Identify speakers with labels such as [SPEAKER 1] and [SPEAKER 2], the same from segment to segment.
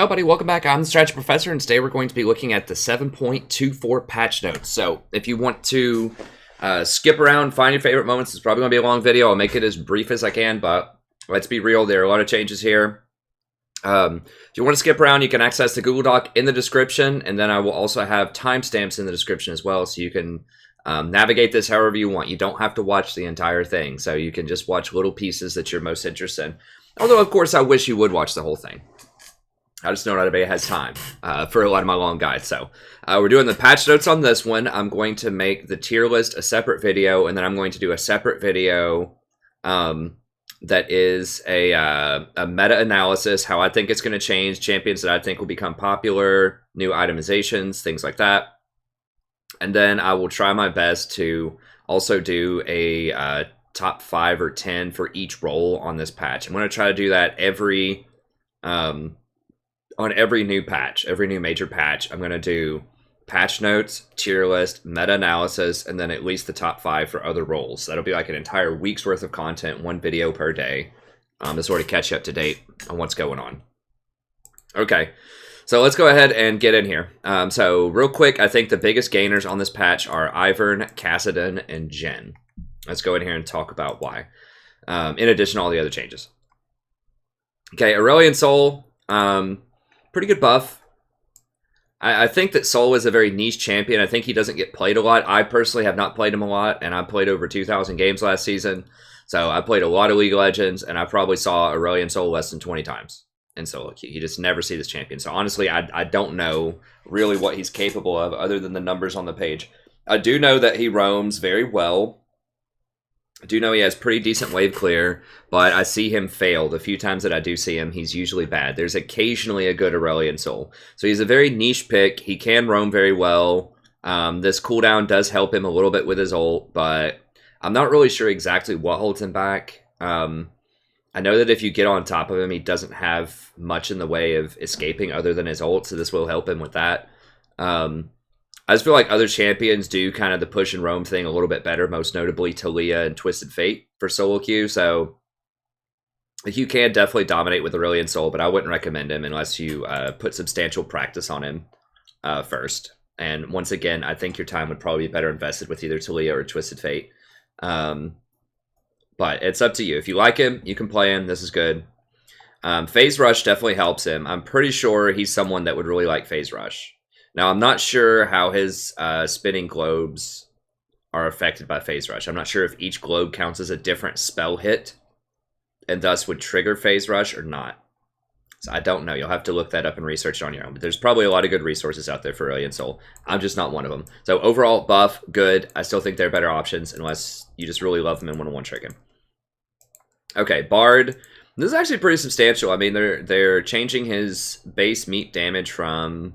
[SPEAKER 1] Hello buddy, welcome back. I'm the Strategy Professor, and today we're going to be looking at the 7.24 patch notes. So if you want to skip around, find your favorite moments, it's probably going to be a long video. I'll make it as brief as I can, but let's be real, there are a lot of changes here. If you want to skip around, you can access the Google Doc in the description, and then I will also have timestamps in the description as well, so you can navigate this however you want. You don't have to watch the entire thing, so you can just watch little pieces that you're most interested in. Although, of course, I wish you would watch the whole thing. I just know not everybody has time for a lot of my long guides. So we're doing the patch notes on this one. I'm going to make the tier list a separate video, and then I'm going to do a separate video that is a meta-analysis, how I think it's going to change, champions that I think will become popular, new itemizations, things like that. And then I will try my best to also do a top 5 or 10 for each role on this patch. I'm going to try to do that every... on every new patch, every new major patch, I'm going to do patch notes, tier list, meta-analysis, and then at least the top 5 for other roles. That'll be like an entire week's worth of content, one video per day, to sort of catch you up to date on what's going on. Okay, so let's go ahead and get in here. So real quick, I think the biggest gainers on this patch are Ivern, Kassadin, and Shen. Let's go in here and talk about why, in addition to all the other changes. Okay, Aurelian Soul, pretty good buff. I think that Soul is a very niche champion. I think he doesn't get played a lot. I personally have not played him a lot, and I played over 2,000 games last season. So I played a lot of League of Legends, and I probably saw Aurelian Soul less than 20 times in solo queue. You just never see this champion. So honestly, I don't know really what he's capable of other than the numbers on the page. I do know that he roams very well. I do know he has pretty decent wave clear, but I see him fail. The few times that I do see him, he's usually bad. There's occasionally a good Aurelian Soul. So he's a very niche pick. He can roam very well. This cooldown does help him a little bit with his ult, but I'm not really sure exactly what holds him back. I know that if you get on top of him, he doesn't have much in the way of escaping other than his ult, so this will help him with that. I just feel like other champions do kind of the push and roam thing a little bit better, most notably Talia and Twisted Fate for solo queue. So you can definitely dominate with Aurelian Soul, but I wouldn't recommend him unless you put substantial practice on him first. And once again, I think your time would probably be better invested with either Talia or Twisted Fate. But it's up to you. If you like him, you can play him. This is good. Phase Rush definitely helps him. I'm pretty sure he's someone that would really like Phase Rush. Now, I'm not sure how his spinning globes are affected by Phase Rush. I'm not sure if each globe counts as a different spell hit and thus would trigger Phase Rush or not. So I don't know. You'll have to look that up and research it on your own. But there's probably a lot of good resources out there for Aurelian Soul. I'm just not one of them. So overall, buff, good. I still think there are better options unless you just really love them and want to one-trick him. Okay, Bard. This is actually pretty substantial. I mean, they're changing his base meat damage from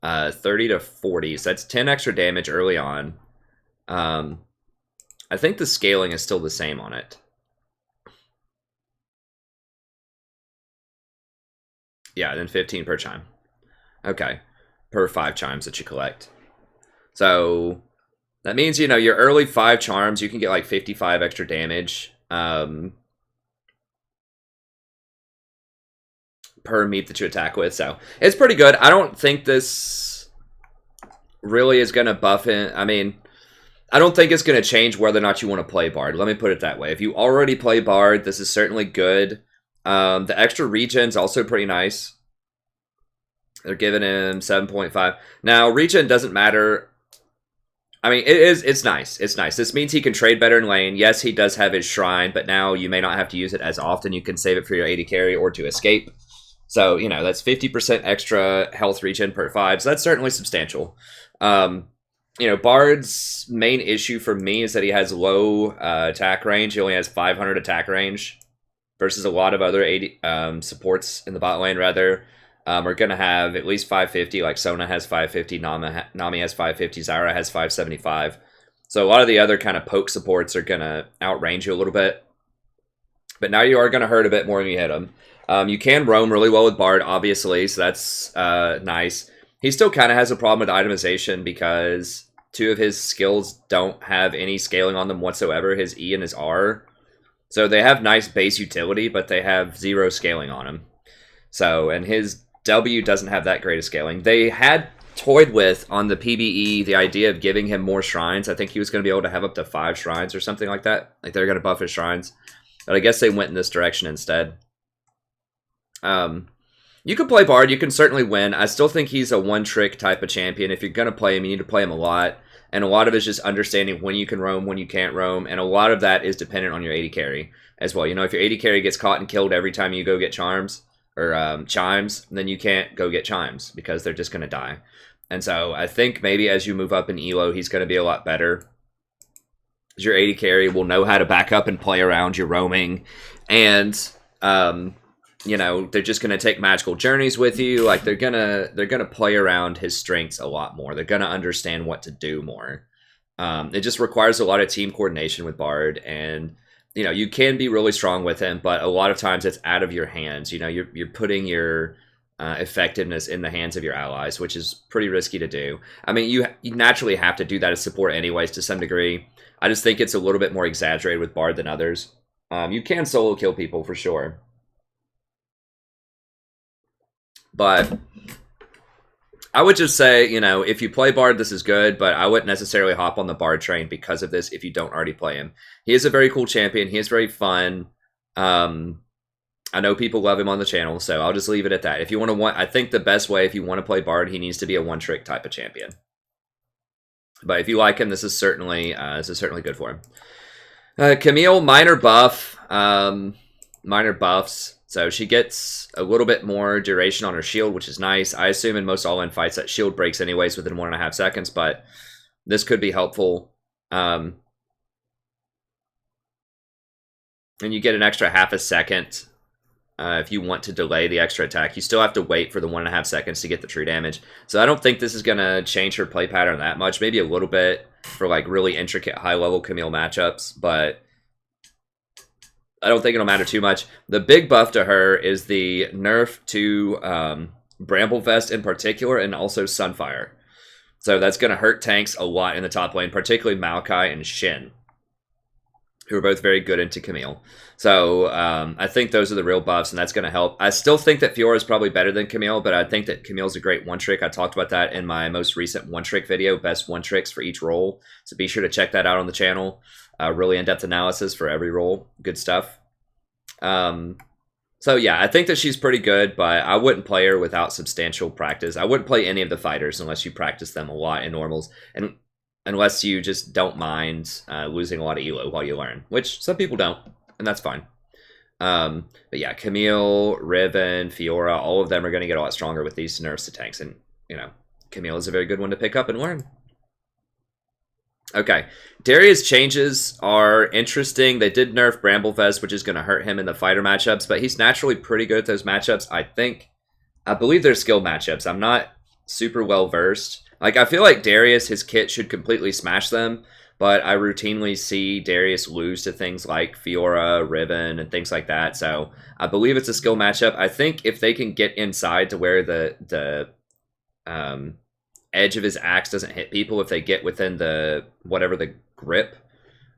[SPEAKER 1] 30 to 40, so that's 10 extra damage early on. I think the scaling is still the same on it. Yeah, then 15 per chime. Okay, per 5 chimes that you collect. So that means, you know, your early 5 charms, you can get like 55 extra damage per meat that you attack with, so it's pretty good. I don't think this really is going to buff it. I mean, I don't think it's going to change whether or not you want to play Bard. Let me put it that way. If you already play Bard, this is certainly good. The extra regen's also pretty nice. They're giving him 7.5. Now, regen doesn't matter. I mean, it's nice. It's nice. This means he can trade better in lane. Yes, he does have his shrine, but now you may not have to use it as often. You can save it for your AD carry or to escape. So, you know, that's 50% extra health regen per 5. So that's certainly substantial. You know, Bard's main issue for me is that he has low attack range. He only has 500 attack range versus a lot of other AD, supports in the bot lane, rather. Are going to have at least 550, like Sona has 550, Nami has 550, Zyra has 575. So a lot of the other kind of poke supports are going to outrange you a little bit. But now you are going to hurt a bit more when you hit them. You can roam really well with Bard, obviously, so that's nice. He still kind of has a problem with itemization because 2 of his skills don't have any scaling on them whatsoever, his E and his R. So they have nice base utility, but they have 0 scaling on them. So, and his W doesn't have that great of scaling. They had toyed with on the PBE the idea of giving him more shrines. I think he was going to be able to have up to 5 shrines or something like that. Like they're going to buff his shrines. But I guess they went in this direction instead. You can play Bard. You can certainly win. I still think he's a one-trick type of champion. If you're going to play him, you need to play him a lot. And a lot of it is just understanding when you can roam, when you can't roam. And a lot of that is dependent on your AD carry as well. You know, if your AD carry gets caught and killed every time you go get charms or chimes, then you can't go get chimes because they're just going to die. And so I think maybe as you move up in ELO, he's going to be a lot better. Your AD carry will know how to back up and play around your roaming. And, you know, they're just going to take magical journeys with you. Like they're gonna play around his strengths a lot more. They're going to understand what to do more. It just requires a lot of team coordination with Bard. And, you know, you can be really strong with him, but a lot of times it's out of your hands. You know, you're putting your effectiveness in the hands of your allies, which is pretty risky to do. I mean, you naturally have to do that as support anyways to some degree. I just think it's a little bit more exaggerated with Bard than others. You can solo kill people for sure. But I would just say, you know, if you play Bard, this is good, but I wouldn't necessarily hop on the Bard train because of this if you don't already play him. He is a very cool champion. He is very fun. I know people love him on the channel, so I'll just leave it at that. If you want to I think the best way if you want to play Bard, he needs to be a one-trick type of champion. But if you like him, this is certainly good for him. Camille, minor buff, minor buffs. So she gets a little bit more duration on her shield, which is nice. I assume in most all-in fights that shield breaks anyways within 1.5 seconds, but this could be helpful. And you get an extra half a second if you want to delay the extra attack. You still have to wait for the 1.5 seconds to get the true damage. So I don't think this is going to change her play pattern that much. Maybe a little bit for like really intricate high-level Camille matchups, but I don't think it'll matter too much. The big buff to her is the nerf to Bramblevest in particular, and also Sunfire. So that's going to hurt tanks a lot in the top lane, particularly Maokai and Shen, who are both very good into Camille. So I think those are the real buffs, and that's going to help. I still think that Fiora is probably better than Camille, but I think that Camille's a great one-trick. I talked about that in my most recent one-trick video, best one-tricks for each role. So be sure to check that out on the channel. Really in-depth analysis for every role. Good stuff. So yeah, I think that she's pretty good, but I wouldn't play her without substantial practice. I wouldn't play any of the fighters unless you practice them a lot in normals, and unless you just don't mind losing a lot of elo while you learn, which some people don't, and that's fine. But yeah, Camille, Riven, Fiora, all of them are going to get a lot stronger with these nerfs to tanks, and you know, Camille is a very good one to pick up and learn. Okay, Darius' changes are interesting. They did nerf Bramblevest, which is going to hurt him in the fighter matchups, but he's naturally pretty good at those matchups, I think. I believe they're skill matchups. I'm not super well versed. Like, I feel like Darius, his kit should completely smash them, but I routinely see Darius lose to things like Fiora, Riven, and things like that. So I believe it's a skill matchup. I think if they can get inside to where the edge of his axe doesn't hit people, if they get within the whatever the grip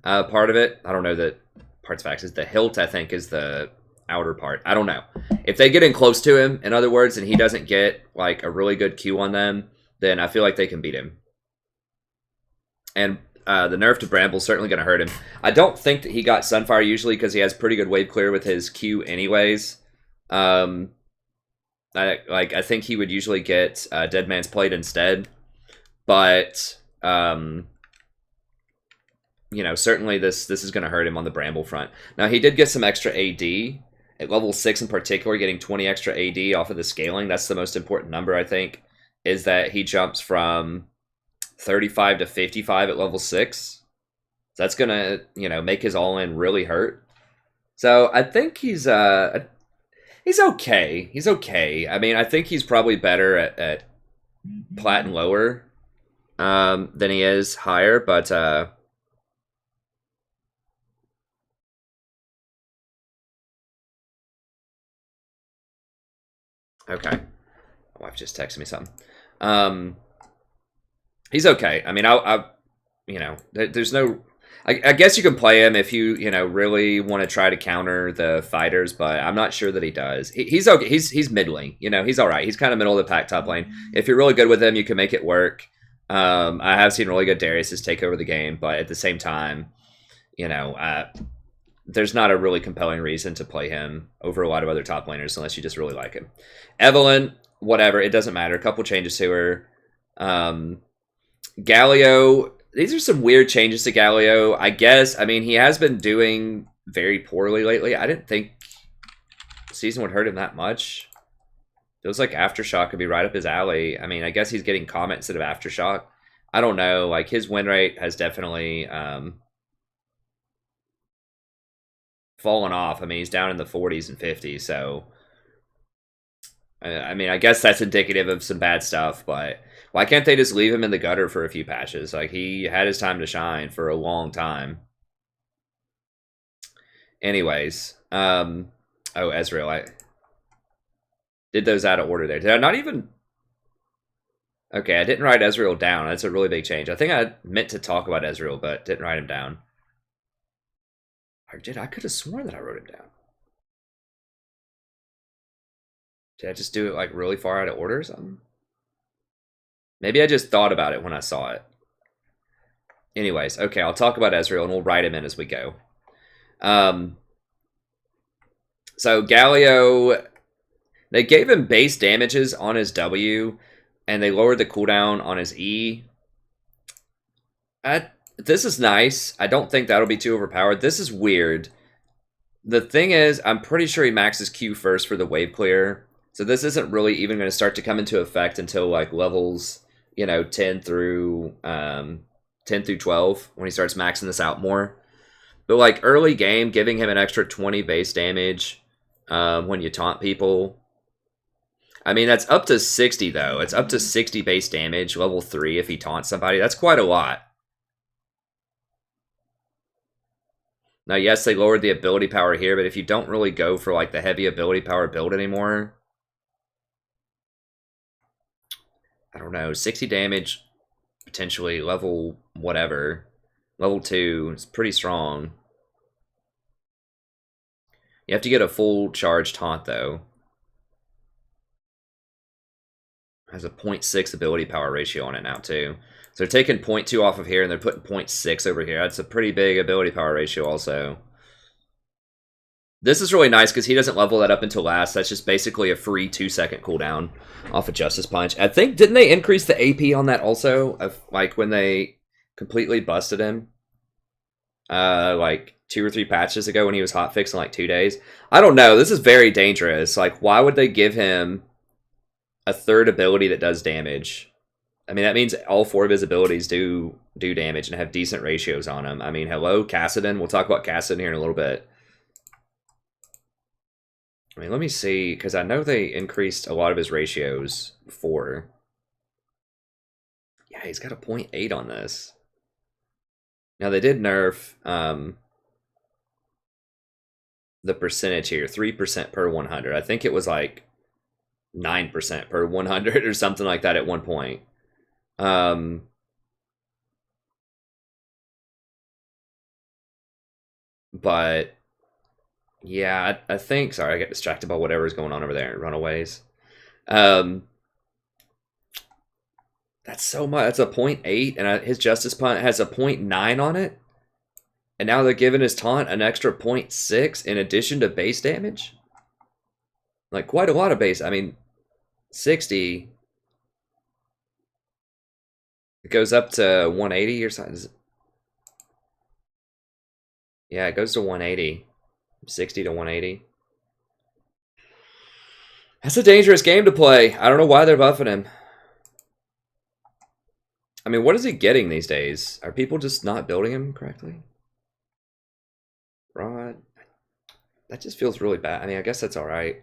[SPEAKER 1] part of it, I don't know the parts of axe is. The hilt, I think, is the outer part. I don't know. If they get in close to him, in other words, and he doesn't get like a really good Q on them, then I feel like they can beat him. And the nerf to Bramble's certainly going to hurt him. I don't think that he got Sunfire usually because he has pretty good wave clear with his Q anyways. I think he would usually get Dead Man's Plate instead, but you know, certainly this is going to hurt him on the Bramble front. Now he did get some extra AD at level 6 in particular, getting 20 extra AD off of the scaling. That's the most important number, I think, is that he jumps from 35 to 55 at level 6. So that's going to, you know, make his all-in really hurt. So I think he's okay. He's okay. I mean, I think he's probably better at plat and lower than he is higher, but okay. My wife just texted me something. He's okay. I mean, I you know, there's no. I guess you can play him if you really want to try to counter the fighters, but I'm not sure that he does. He's okay. He's middling. He's all right. He's kind of middle of the pack top lane. If you're really good with him, you can make it work. I have seen really good Darius take over the game, but at the same time, there's not a really compelling reason to play him over a lot of other top laners unless you just really like him. Evelyn, whatever, it doesn't matter. A couple changes to her. Galio, these are some weird changes to Galio. I guess, he has been doing very poorly lately. I didn't think season would hurt him that much. Feels like Aftershock could be right up his alley. I guess he's getting Comet instead of Aftershock. I don't know. Like, his win rate has definitely fallen off. He's down in the 40s and 50s, so I guess that's indicative of some bad stuff, but why can't they just leave him in the gutter for a few patches? Like, he had his time to shine for a long time. Anyways, oh, Ezreal, I did those out of order there. Did I not even... Okay, I didn't write Ezreal down. That's a really big change. I think I meant to talk about Ezreal, but didn't write him down. Or did I? Could have sworn that I wrote him down. Did I just do it like really far out of order or something? Maybe I just thought about it when I saw it. Anyways, okay, I'll talk about Ezreal and we'll write him in as we go. So Galio, they gave him base damages on his W, and they lowered the cooldown on his E. This is nice. I don't think that'll be too overpowered. This is weird. The thing is, I'm pretty sure he maxes Q first for the wave clear. So this isn't really even going to start to come into effect until like levels, 10 through 12 when he starts maxing this out more. But like early game, giving him an extra 20 base damage when you taunt people. That's up to 60 though. It's up to 60 base damage, level 3 if he taunts somebody. That's quite a lot. Now, yes, they lowered the ability power here, but if you don't really go for like the heavy ability power build anymore, I don't know, 60 damage, potentially level whatever, level 2, it's pretty strong. You have to get a full charge taunt though. Has a 0.6 ability power ratio on it now too. So they're taking 0.2 off of here and they're putting 0.6 over here. That's a pretty big ability power ratio also. This is really nice because he doesn't level that up until last. That's just basically a free 2-second cooldown off of Justice Punch. I think, didn't they increase the AP on that also? Of, like when they completely busted him? Like 2 or 3 patches ago when he was hotfixed in like 2 days. I don't know. This is very dangerous. Like, why would they give him a third ability that does damage? That means all 4 of his abilities do damage and have decent ratios on them. Hello, Kassadin. We'll talk about Kassadin here in a little bit. Let me see, because I know they increased a lot of his ratios before. Yeah, he's got a 0.8 on this. Now, they did nerf the percentage here, 3% per 100. I think it was like 9% per 100 or something like that at one point. But yeah, I think, sorry, I get distracted by whatever's going on over there in Runaways. That's so much. That's a 0.8, and his Justice Punch has a 0.9 on it. And now they're giving his taunt an extra 0.6 in addition to base damage. Like, quite a lot of base. 60. It goes up to 180 or something. Yeah, it goes to 180. 60 to 180. That's a dangerous game to play. I don't know why they're buffing him. What is he getting these days? Are people just not building him correctly? Rod. That just feels really bad. I guess that's alright.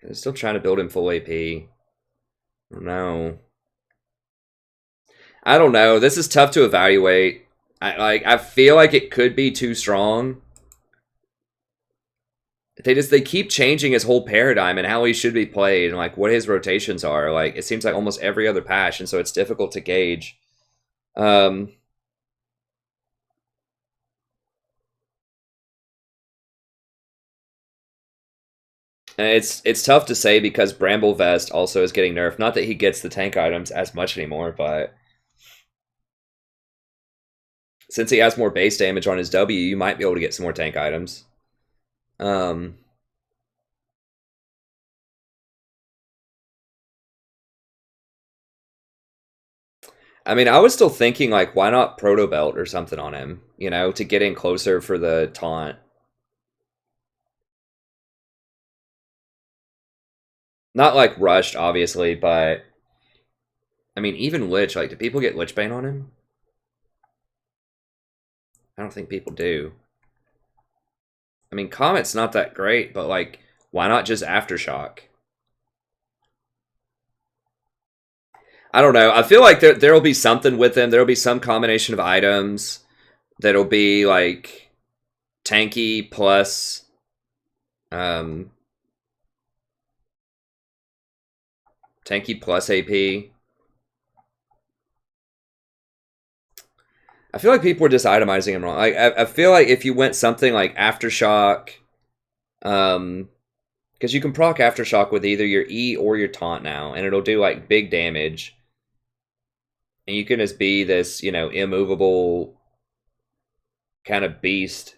[SPEAKER 1] They're still trying to build him full AP. No. I don't know. This is tough to evaluate. I feel like it could be too strong. They keep changing his whole paradigm and how he should be played and like what his rotations are. Like, it seems like almost every other patch, and so it's difficult to gauge. And it's tough to say because Bramble Vest also is getting nerfed. Not that he gets the tank items as much anymore, but since he has more base damage on his W, you might be able to get some more tank items. I mean, I was still thinking, like, why not Proto Belt or something on him, you know, to get in closer for the taunt. Not, like, rushed, obviously, but... I mean, even Lich, like, do people get Lich Bane on him? I don't think people do. I mean, Comet's not that great, but, like, why not just Aftershock? I don't know. I feel like there'll be something with him. There'll be some combination of items that'll be, like, tanky plus... tanky plus AP. I feel like people are just itemizing him wrong. I feel like if you went something like Aftershock, because you can proc Aftershock with either your E or your taunt now, and it'll do like big damage. And you can just be this, you know, immovable kind of beast.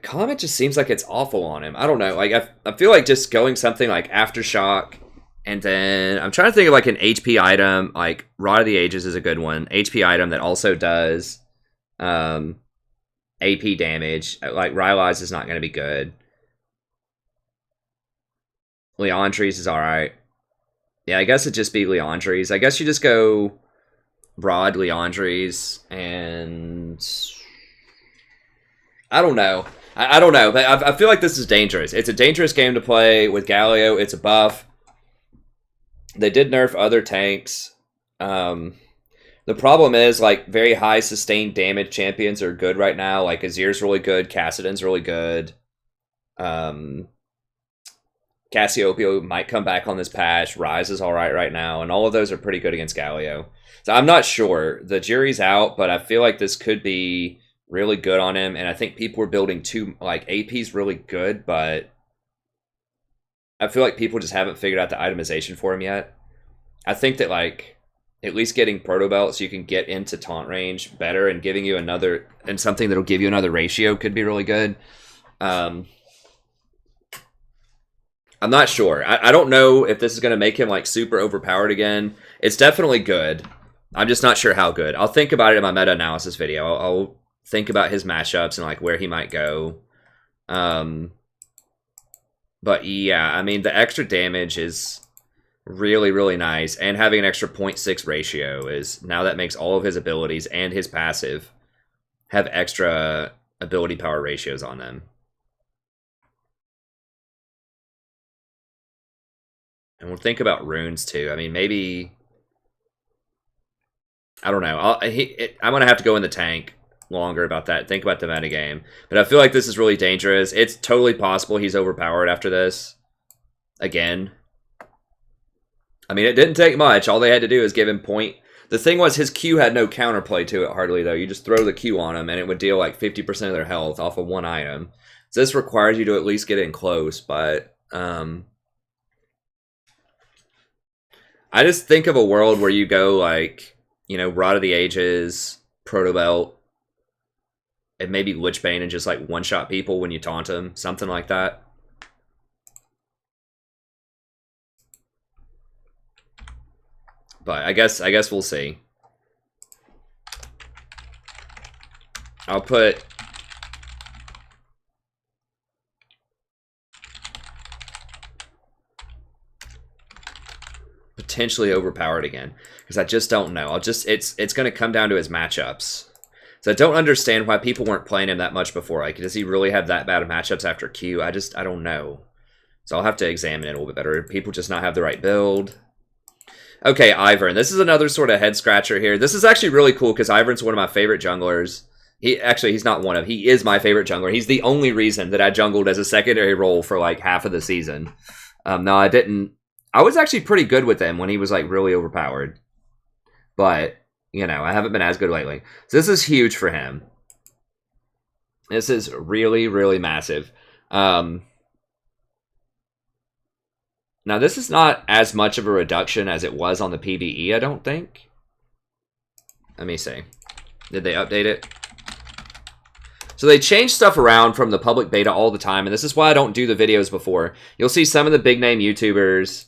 [SPEAKER 1] Comet just seems like it's awful on him. I don't know. Like I feel like just going something like Aftershock, and then I'm trying to think of like an HP item. Like Rod of the Ages is a good one. HP item that also does AP damage. Like Rylai's is not going to be good. Leandries is alright. Yeah, I guess it'd just be Leandries. I guess you just go Rod, Leandries, and... I don't know. I don't know, but I feel like this is dangerous. It's a dangerous game to play with Galio. It's a buff. They did nerf other tanks. The problem is, like, very high sustained damage champions are good right now. Like, Azir's really good. Cassidon's really good. Cassiopeia might come back on this patch. Rise is alright right now. And all of those are pretty good against Galio. So I'm not sure. The jury's out, but I feel like this could be really good on him. And I think people are building too... Like, AP's really good, but... I feel like people just haven't figured out the itemization for him yet. I think that, like, at least getting Proto Belt so you can get into taunt range better and giving you another... And something that'll give you another ratio could be really good. I'm not sure. I don't know if this is going to make him, like, super overpowered again. It's definitely good. I'm just not sure how good. I'll think about it in my meta-analysis video. I'll think about his matchups and, like, where he might go. But, yeah, I mean, the extra damage is really, really nice. And having an extra 0.6 ratio is... Now that makes all of his abilities and his passive have extra ability power ratios on them. And we'll think about runes, too. I mean, maybe... I don't know. I'm going to have to go in the tank longer about that. Think about the metagame. But I feel like this is really dangerous. It's totally possible he's overpowered after this. Again. I mean, it didn't take much. All they had to do is give him point... The thing was, his Q had no counterplay to it, hardly, though. You just throw the Q on him, and it would deal, like, 50% of their health off of one item. So this requires you to at least get in close, but... I just think of a world where you go, like, you know, Rod of the Ages, Proto Belt, and maybe Lich Bane and just, like, one-shot people when you taunt them. Something like that. But I guess we'll see. I'll put... potentially overpowered again, because I just don't know. It's going to come down to his matchups. So I don't understand why people weren't playing him that much before. Like, does he really have that bad of matchups after Q? I don't know. So I'll have to examine it a little bit better. People just not have the right build. Okay, Ivern. This is another sort of head scratcher here. This is actually really cool because Ivern's one of my favorite junglers. He's not one of. He is my favorite jungler. He's the only reason that I jungled as a secondary role for like half of the season. No, I didn't. I was actually pretty good with him when he was like really overpowered. But, you know, I haven't been as good lately. So this is huge for him. This is really, really massive. Now, this is not as much of a reduction as it was on the PvE, I don't think. Let me see. Did they update it? So they change stuff around from the public beta all the time, and this is why I don't do the videos before. You'll see some of the big name YouTubers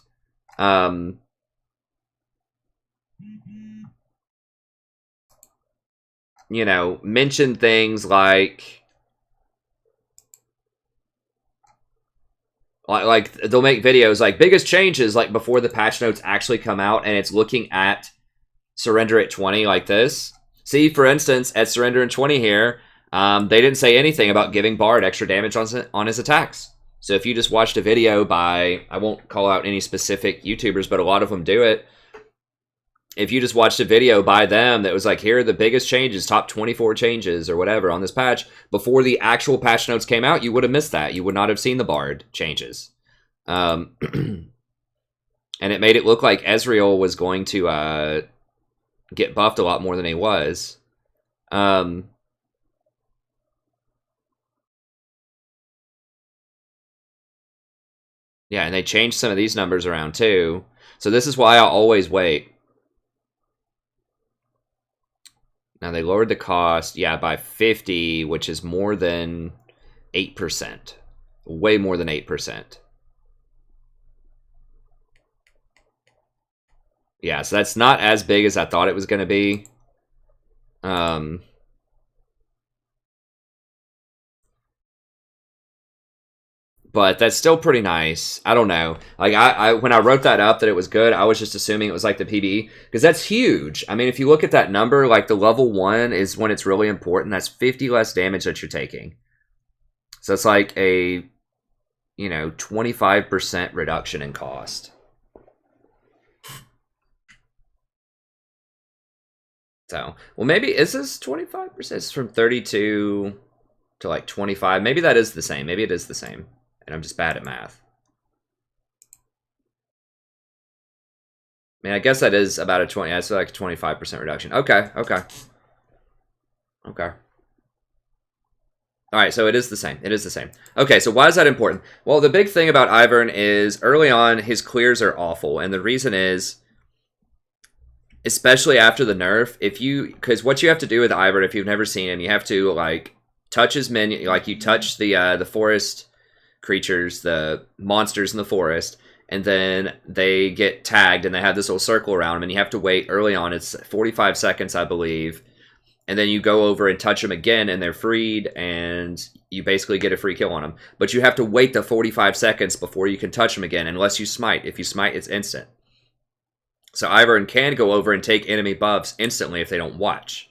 [SPEAKER 1] you know, mention things like they'll make videos like biggest changes like before the patch notes actually come out, and it's looking at surrender at 20 like this. See, for instance, at surrender at 20 here, they didn't say anything about giving Bard extra damage on his attacks. So if you just watched a video by, I won't call out any specific YouTubers, but a lot of them do it. If you just watched a video by them that was like, here are the biggest changes, top 24 changes or whatever on this patch, before the actual patch notes came out, you would have missed that. You would not have seen the Bard changes. And it made it look like Ezreal was going to get buffed a lot more than he was. Yeah, and they changed some of these numbers around too. So this is why I'll always wait. Now they lowered the cost, yeah, by 50, which is more than 8%. Way more than 8%. Yeah, so that's not as big as I thought it was going to be. But that's still pretty nice. I don't know. Like, I when I wrote that up that it was good, I was just assuming it was like the PvE. Because that's huge. I mean, if you look at that number, like the level 1 is when it's really important. That's 50 less damage that you're taking. So it's like a, you know, 25% reduction in cost. So, well, maybe, is this 25%? It's from 32 to like 25. Maybe that is the same. Maybe it is the same. And I'm just bad at math. I mean, I guess that is about a 20, that's like a 25% reduction. Okay, okay. Okay. Alright, so it is the same. It is the same. Okay, so why is that important? Well, the big thing about Ivern is early on, his clears are awful. And the reason is, especially after the nerf, because what you have to do with Ivern, if you've never seen him, you have to, like, touch his minion, like, you touch the forest creatures, the monsters in the forest, and then they get tagged and they have this little circle around them, and you have to wait early on. It's 45 seconds, I believe. And then you go over and touch them again, and they're freed, and you basically get a free kill on them. But you have to wait the 45 seconds before you can touch them again, unless you smite. If you smite, it's instant. So Ivern can go over and take enemy buffs instantly if they don't watch.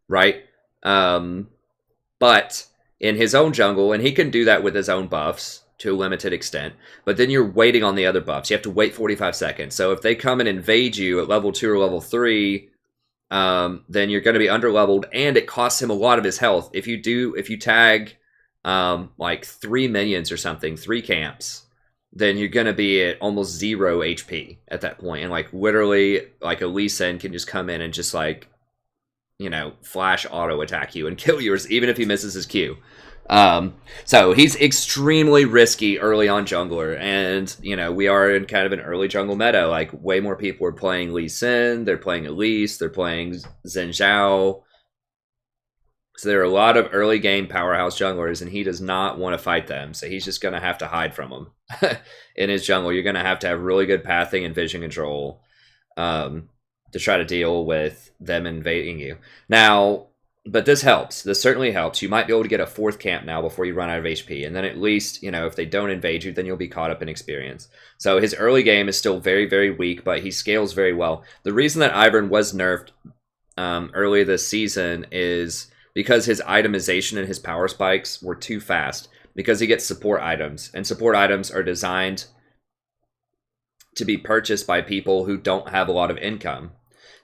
[SPEAKER 1] Right? But in his own jungle, and he can do that with his own buffs to a limited extent, but then you're waiting on the other buffs. You have to wait 45 seconds. So if they come and invade you at level 2 or level 3, then you're going to be underleveled, and it costs him a lot of his health. If you tag like 3 minions or something, 3 camps, then you're going to be at almost 0 HP at that point. And like literally, like a Lee Sin can just come in and just like, you know, flash auto attack you and kill yours, even if he misses his Q. So he's extremely risky early on jungler, and you know, we are in kind of an early jungle meta. Like way more people are playing Lee Sin, they're playing Elise, they're playing Xin Zhao. So there are a lot of early game powerhouse junglers, and he does not want to fight them. So he's just going to have to hide from them in his jungle. You're going to have really good pathing and vision control to try to deal with them invading you. Now, but this helps. This certainly helps. You might be able to get a 4th camp now before you run out of HP. And then at least, you know, if they don't invade you, then you'll be caught up in experience. So his early game is still very, very weak, but he scales very well. The reason that Ivern was nerfed earlier this season is because his itemization and his power spikes were too fast. Because he gets support items. And support items are designed to be purchased by people who don't have a lot of income.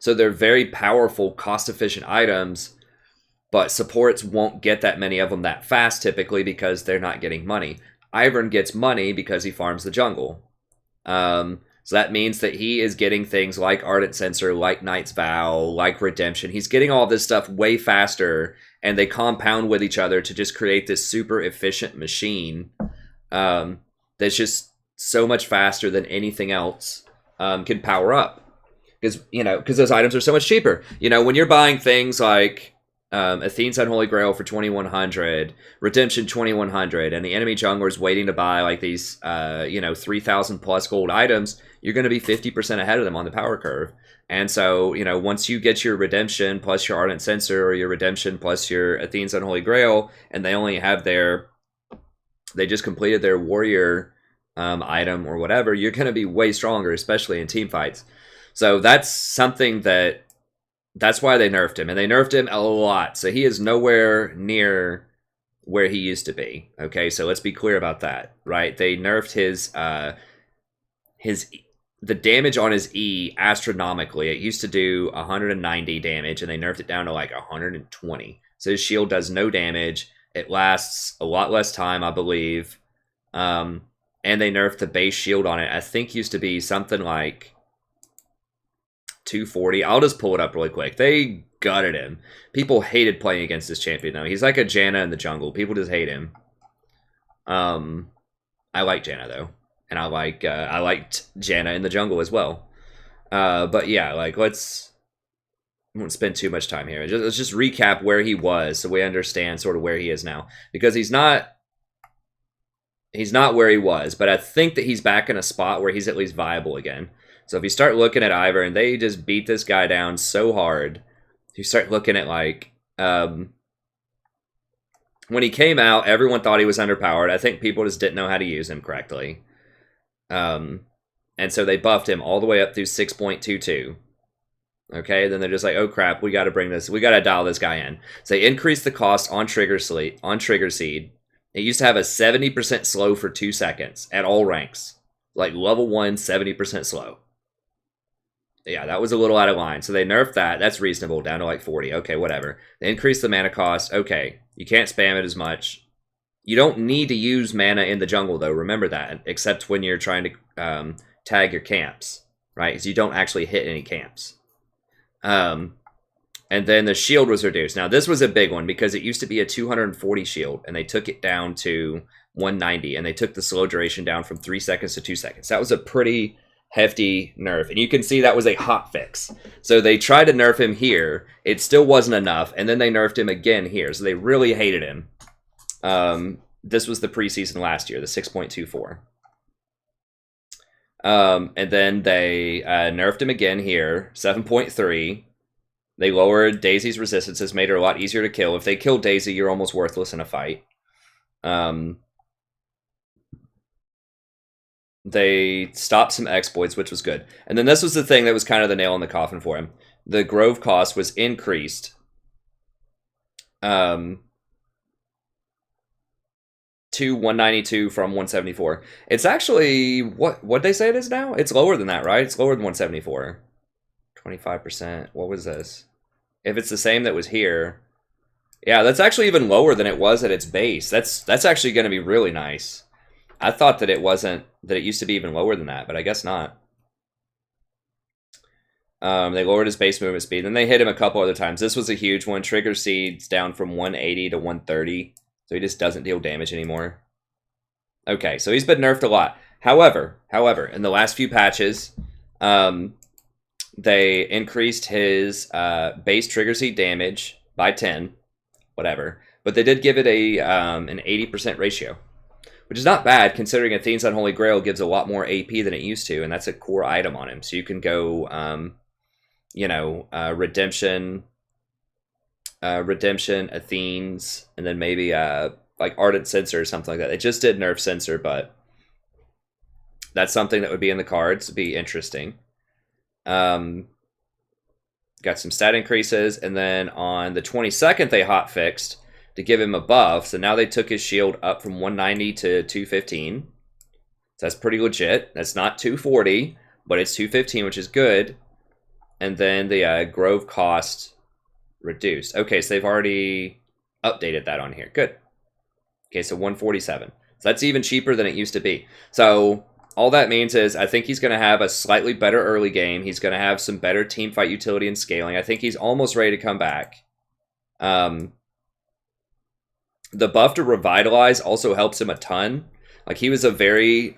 [SPEAKER 1] So they're very powerful, cost-efficient items, but supports won't get that many of them that fast typically because they're not getting money. Ivern gets money because he farms the jungle. So So that means that he is getting things like Ardent Censer, like Knight's Vow, like Redemption. He's getting all this stuff way faster, and they compound with each other to just create this super efficient machine that's just so much faster than anything else can power up. Because those items are so much cheaper. When you're buying things like Athene's Unholy Grail for 2100, Redemption 2100, and the enemy jungler's waiting to buy like these 3000 plus gold items, you're going to be 50% ahead of them on the power curve. And so, once you get your Redemption plus your Ardent Censer, or your Redemption plus your Athene's Unholy Grail, and they only have they just completed their warrior item or whatever, you're going to be way stronger, especially in team fights. So that's something that's why they nerfed him, and they nerfed him a lot. So he is nowhere near where he used to be. Okay, so let's be clear about that, right? They nerfed the damage on his E astronomically. It used to do 190 damage, and they nerfed it down to like 120. So his shield does no damage. It lasts a lot less time, I believe. And they nerfed the base shield on it. I think used to be something like 240. I'll just pull it up really quick. They gutted him. People hated playing against this champion, though. He's like a Janna in the jungle. People just hate him. I like Janna, though. And I liked Janna in the jungle as well. But yeah, I won't spend too much time here. Let's just recap where he was so we understand sort of where he is now. Because he's not where he was, but I think that he's back in a spot where he's at least viable again. So if you start looking at Ivern, they just beat this guy down so hard. You start looking at when he came out, everyone thought he was underpowered. I think people just didn't know how to use him correctly. And so they buffed him all the way up through 6.22. Okay, then they're just like, oh crap, we got to dial this guy in. So they increased the cost on Trigger Seed. It used to have a 70% slow for 2 seconds at all ranks. Like level 1, 70% slow. Yeah, that was a little out of line. So they nerfed that. That's reasonable, down to like 40. Okay, whatever. They increased the mana cost. Okay, you can't spam it as much. You don't need to use mana in the jungle, though. Remember that, except when you're trying to tag your camps, right? Because you don't actually hit any camps. And then the shield was reduced. Now, this was a big one because it used to be a 240 shield, and they took it down to 190, and they took the slow duration down from 3 seconds to 2 seconds. That was a pretty hefty nerf, and you can see that was a hot fix. So they tried to nerf him here. It still wasn't enough, and then they nerfed him again here. So they really hated him. This was the preseason last year, the 6.24. And then they nerfed him again here, 7.3. They lowered Daisy's resistances, made her a lot easier to kill. If they kill Daisy, you're almost worthless in a fight. They stopped some exploits, which was good. And then this was the thing that was kind of the nail in the coffin for him. The Grove cost was increased to 192 from 174. It's actually, what'd they say it is now? It's lower than that, right? It's lower than 174. 25%. What was this? If it's the same that was here. Yeah, that's actually even lower than it was at its base. That's actually going to be really nice. I thought that it used to be even lower than that, but I guess not. They lowered his base movement speed, and they hit him a couple other times. This was a huge one. Trigger Seed's down from 180 to 130, so he just doesn't deal damage anymore. Okay, so he's been nerfed a lot. However, in the last few patches, they increased his base Trigger Seed damage by 10, whatever. But they did give it an 80% ratio, which is not bad considering Athene's Unholy Grail gives a lot more AP than it used to, and that's a core item on him. So you can go, Redemption, Athene's, and then maybe like Ardent Censer or something like that. They just did nerf Censer, but that's something that would be in the cards. It'd be interesting. Got some stat increases, and then on the 22nd they hot fixed to give him a buff. So now they took his shield up from 190 to 215. So that's pretty legit. That's not 240, but it's 215, which is good. And then the Grove cost reduced. Okay, so they've already updated that on here. Good. Okay, so 147. So that's even cheaper than it used to be. So all that means is I think he's going to have a slightly better early game. He's going to have some better team fight utility and scaling. I think he's almost ready to come back. The buff to Revitalize also helps him a ton. Like, he was a very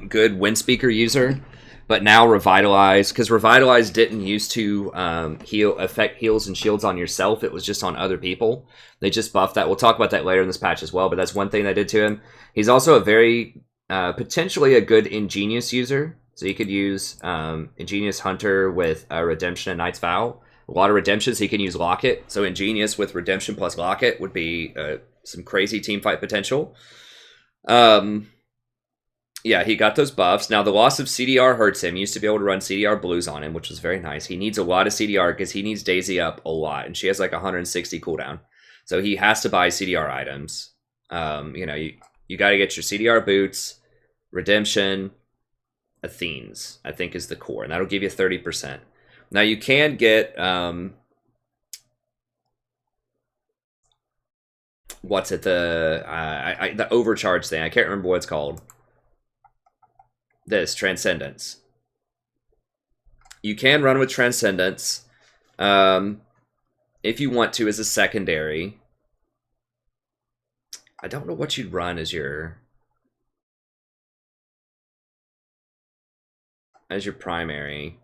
[SPEAKER 1] good Wind Speaker user, but now Revitalize, because Revitalize didn't used to affect heals and shields on yourself. It was just on other people. They just buffed that. We'll talk about that later in this patch as well, but that's one thing they did to him. He's also a very, potentially a good Ingenious user. So you could use Ingenious Hunter with Redemption and Knight's Vow. A lot of Redemptions, he can use Locket. So Ingenious with Redemption plus Locket would be some crazy teamfight potential. Yeah, he got those buffs. Now, the loss of CDR hurts him. He used to be able to run CDR blues on him, which was very nice. He needs a lot of CDR because he needs Daisy up a lot, and she has like 160 cooldown. So he has to buy CDR items. You know, you got to get your CDR boots, Redemption, Athenes, I think is the core, and that'll give you 30%. Now, you can get... what's it? The overcharge thing. I can't remember what it's called. This Transcendence. You can run with Transcendence if you want to as a secondary. I don't know what you'd run as your primary.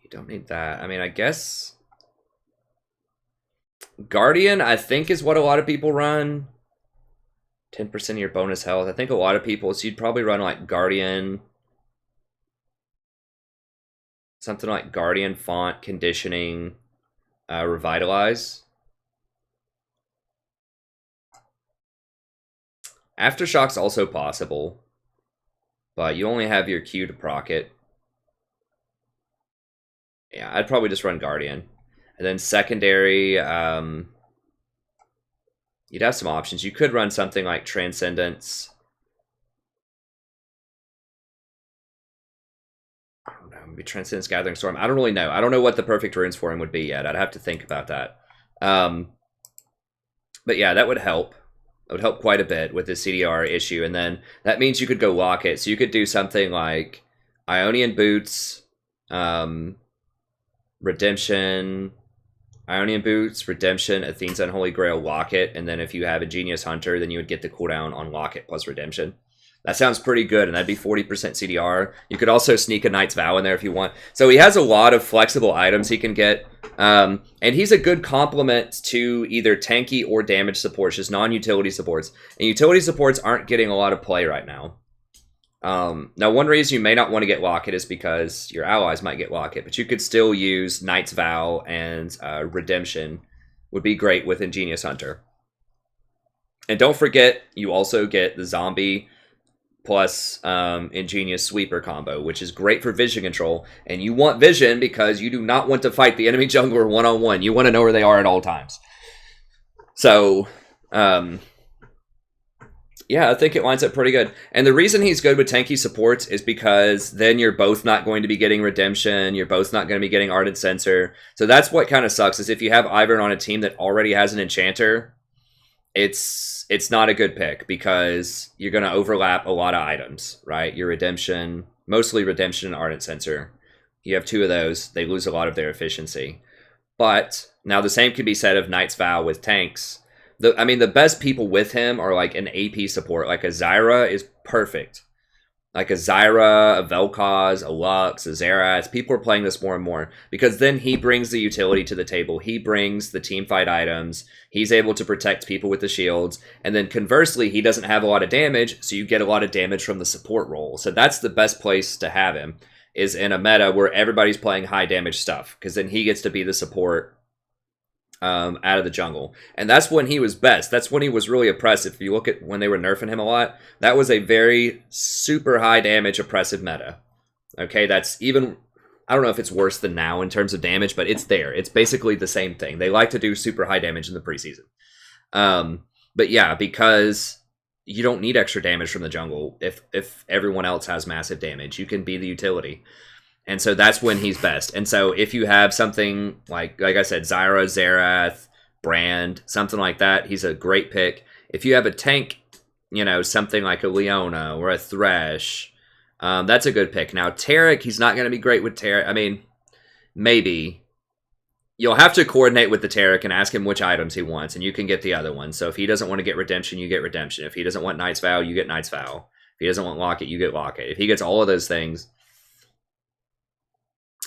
[SPEAKER 1] You don't need that. I mean, I guess Guardian, I think, is what a lot of people run. 10% of your bonus health. I think a lot of people, so you'd probably run like Guardian. Something like Guardian, Font, Conditioning, Revitalize. Aftershock's also possible, but you only have your Q to proc it. Yeah, I'd probably just run Guardian. And then secondary, you'd have some options. You could run something like Transcendence. I don't know, maybe Transcendence Gathering Storm. I don't really know. I don't know what the perfect runes for him would be yet. I'd have to think about that. But yeah, that would help. It would help quite a bit with the CDR issue. And then that means you could go Locket. So you could do something like Ionian Boots, Redemption... Ionian Boots, Redemption, Athene's Unholy Grail, Locket, and then if you have a Genius Hunter, then you would get the cooldown on Locket plus Redemption. That sounds pretty good, and that'd be 40% CDR. You could also sneak a Knight's Vow in there if you want. So he has a lot of flexible items he can get, and he's a good complement to either tanky or damage supports, just non-utility supports. And utility supports aren't getting a lot of play right now. Now, one reason you may not want to get Locket is because your allies might get Locket, but you could still use Knight's Vow and Redemption would be great with Ingenious Hunter. And don't forget, you also get the Zombie plus Ingenious Sweeper combo, which is great for vision control. And you want vision because you do not want to fight the enemy jungler one-on-one. You want to know where they are at all times. So, yeah, I think it lines up pretty good. And the reason he's good with tanky supports is because then you're both not going to be getting Redemption. You're both not going to be getting Ardent Censor. So that's what kind of sucks, is if you have Ivern on a team that already has an Enchanter, it's not a good pick because you're going to overlap a lot of items, right? Your Redemption, mostly Redemption and Ardent Censor. You have two of those. They lose a lot of their efficiency. But now the same could be said of Knight's Vow with tanks. I mean, the best people with him are like an AP support. Like a Zyra is perfect. Like a Zyra, a Vel'Koz, a Lux, a Xerath. People are playing this more and more because then he brings the utility to the table. He brings the teamfight items. He's able to protect people with the shields. And then conversely, he doesn't have a lot of damage, so you get a lot of damage from the support role. So that's the best place to have him, is in a meta where everybody's playing high damage stuff, because then he gets to be the support out of the jungle. And that's when he was best. That's when he was really oppressive. If you look at when they were nerfing him a lot, that was a very super high damage oppressive meta. Okay, that's even, I don't know if it's worse than now in terms of damage, but it's there. It's basically the same thing. They like to do super high damage in the preseason. But yeah, because you don't need extra damage from the jungle if everyone else has massive damage. You can be the utility. And so that's when he's best. And so if you have something like I said, Zyra, Xerath, Brand, something like that, he's a great pick. If you have a tank you know, something like a Leona or a Thresh. That's a good pick. Now, Taric, he's not going to be great with Taric. I mean, maybe. You'll have to coordinate with the Taric and ask him which items he wants, and you can get the other ones. So if he doesn't want to get Redemption, you get Redemption. If he doesn't want Knight's Vow, you get Knight's Vow. If he doesn't want Locket, you get Locket. If he gets all of those things,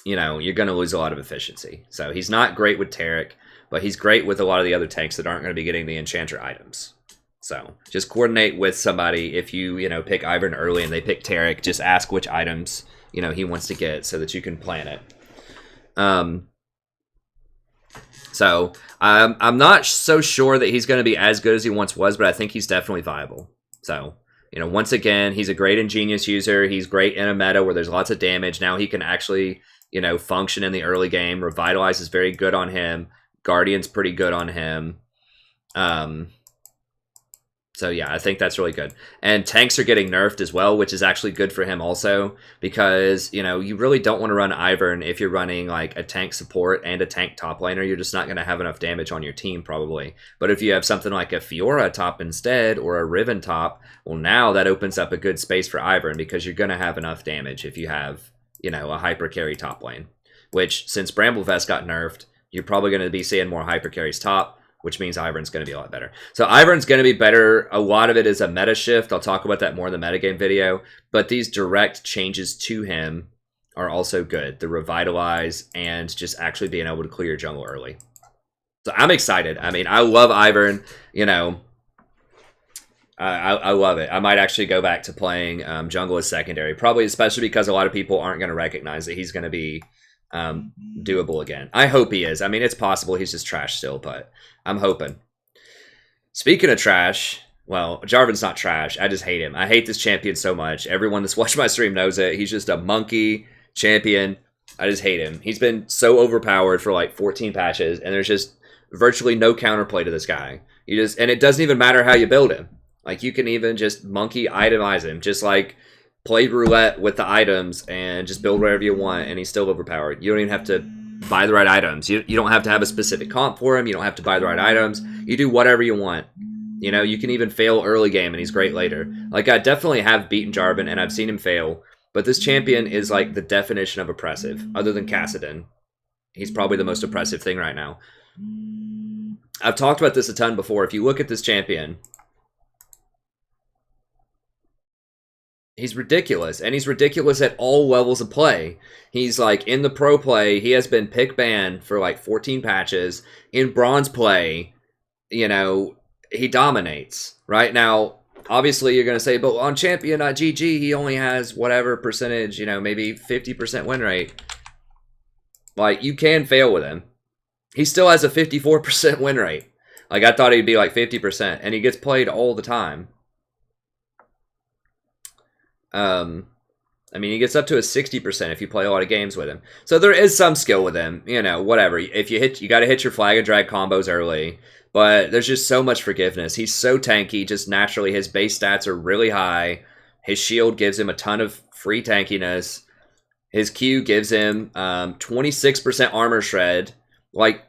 [SPEAKER 1] you know, you're going to lose a lot of efficiency. So he's not great with Taric, but he's great with a lot of the other tanks that aren't going to be getting the Enchanter items. So just coordinate with somebody. If you know, pick Ivern early and they pick Taric, just ask which items, you know, he wants to get so that you can plan it. So I'm not so sure that he's going to be as good as he once was, but I think he's definitely viable. So, you know, once again, he's a great Ingenious user. He's great in a meta where there's lots of damage. Now he can actually, you know, function in the early game. Revitalize is very good on him. Guardian's pretty good on him. So yeah, I think that's really good. And tanks are getting nerfed as well, which is actually good for him also, because, you know, you really don't want to run Ivern if you're running like a tank support and a tank top laner. You're just not going to have enough damage on your team probably. But if you have something like a Fiora top instead or a Riven top, well, now that opens up a good space for Ivern because you're going to have enough damage if you have, you know, a hyper carry top lane. Which, since Bramblevest got nerfed, you're probably going to be seeing more hyper carries top, which means Ivern's going to be a lot better. So Ivern's going to be better. A lot of it is a meta shift. I'll talk about that more in the metagame video. But these direct changes to him are also good. The Revitalize and just actually being able to clear your jungle early. So I'm excited. I mean, I love Ivern. You know, I love it. I might actually go back to playing jungle as secondary. Probably especially because a lot of people aren't going to recognize that he's going to be doable again. I hope he is. I mean, it's possible he's just trash still, but I'm hoping. Speaking of trash, well, Jarvan's not trash. I just hate him. I hate this champion so much. Everyone that's watched my stream knows it. He's just a monkey champion. I just hate him. He's been so overpowered for like 14 patches, and there's just virtually no counterplay to this guy. And it doesn't even matter how you build him. Like, you can even just monkey itemize him. Just like play roulette with the items and just build whatever you want, and he's still overpowered. You don't even have to buy the right items. You don't have to have a specific comp for him. You don't have to buy the right items. You do whatever you want. You know, you can even fail early game and he's great later. Like, I definitely have beaten Jarvan and I've seen him fail, but this champion is like the definition of oppressive. Other than Kassadin, he's probably the most oppressive thing right now. I've talked about this a ton before. If you look at this champion, he's ridiculous, and he's ridiculous at all levels of play. He's like, in the pro play, he has been pick banned for like 14 patches. In bronze play, you know, he dominates. Right now, obviously you're going to say, but on champion.gg, he only has whatever percentage, you know, maybe 50% win rate. Like, you can fail with him. He still has a 54% win rate. Like, I thought he'd be like 50%, and he gets played all the time. I mean, he gets up to a 60% if you play a lot of games with him. So there is some skill with him, you know, whatever. If you got to hit your flag and drag combos early, but there's just so much forgiveness. He's so tanky, just naturally his base stats are really high. His shield gives him a ton of free tankiness. His Q gives him 26% armor shred. Like,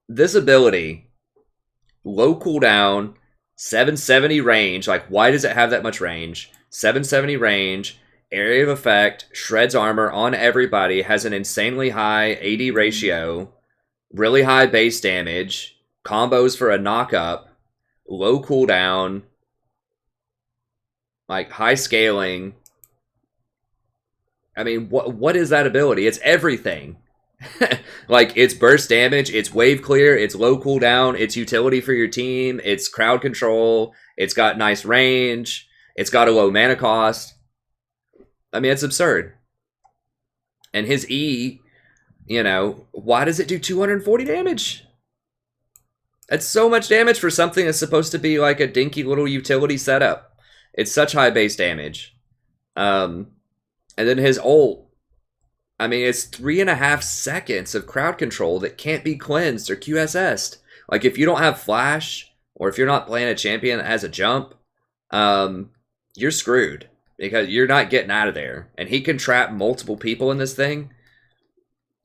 [SPEAKER 1] this ability, low cooldown, 770 range. Like, why does it have that much range? 770 range, area of effect, shreds armor on everybody, has an insanely high AD ratio, really high base damage, combos for a knock-up, low cooldown, like high scaling. I mean, what is that ability? It's everything. Like, it's burst damage, it's wave clear, it's low cooldown, it's utility for your team, it's crowd control, it's got nice range. It's got a low mana cost. I mean, it's absurd. And his E, you know, why does it do 240 damage? That's so much damage for something that's supposed to be like a dinky little utility setup. It's such high base damage. And then his ult, I mean, it's 3.5 seconds of crowd control that can't be cleansed or QSS'd. Like, if you don't have flash, or if you're not playing a champion as a jump, you're screwed because you're not getting out of there. And he can trap multiple people in this thing.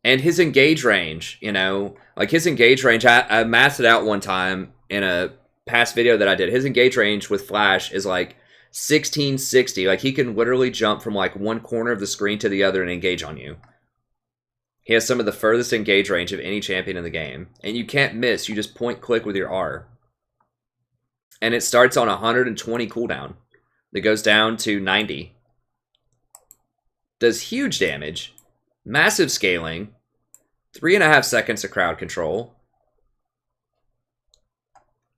[SPEAKER 1] And his engage range, you know, like his engage range, I massed it out one time in a past video that I did, his engage range with Flash is like 1660. Like, he can literally jump from like one corner of the screen to the other and engage on you. He has some of the furthest engage range of any champion in the game. And you can't miss. You just point click with your R. And it starts on 120 cooldown. It goes down to 90. Does huge damage. Massive scaling. 3.5 seconds of crowd control.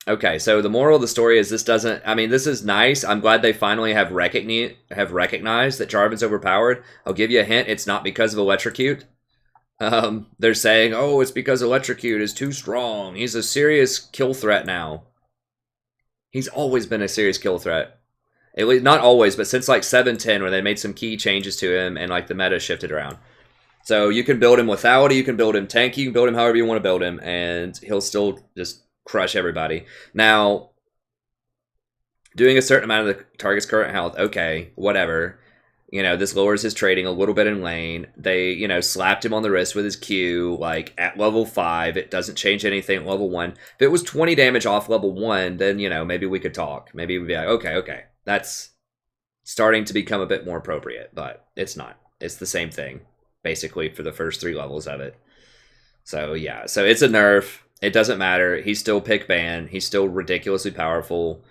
[SPEAKER 1] Okay, so the moral of the story is this doesn't... I mean, this is nice. I'm glad they finally have recognized that Jarvan's overpowered. I'll give you a hint. It's not because of Electrocute. They're saying, oh, it's because Electrocute is too strong. He's a serious kill threat now. He's always been a serious kill threat. At least, not always, but since like 7-10, where they made some key changes to him and like the meta shifted around. So you can build him without it, you can build him tanky, you can build him however you want to build him, and he'll still just crush everybody. Now, doing a certain amount of the target's current health, okay, whatever. You know, this lowers his trading a little bit in lane. They, you know, slapped him on the wrist with his Q, like, at level 5. It doesn't change anything at level 1. If it was 20 damage off level 1, then, you know, maybe we could talk. Maybe we'd be like, okay, that's starting to become a bit more appropriate, but it's not. It's the same thing, basically, for the first 3 levels of it. So, yeah. So, it's a nerf. It doesn't matter. He's still pick ban. He's still ridiculously powerful.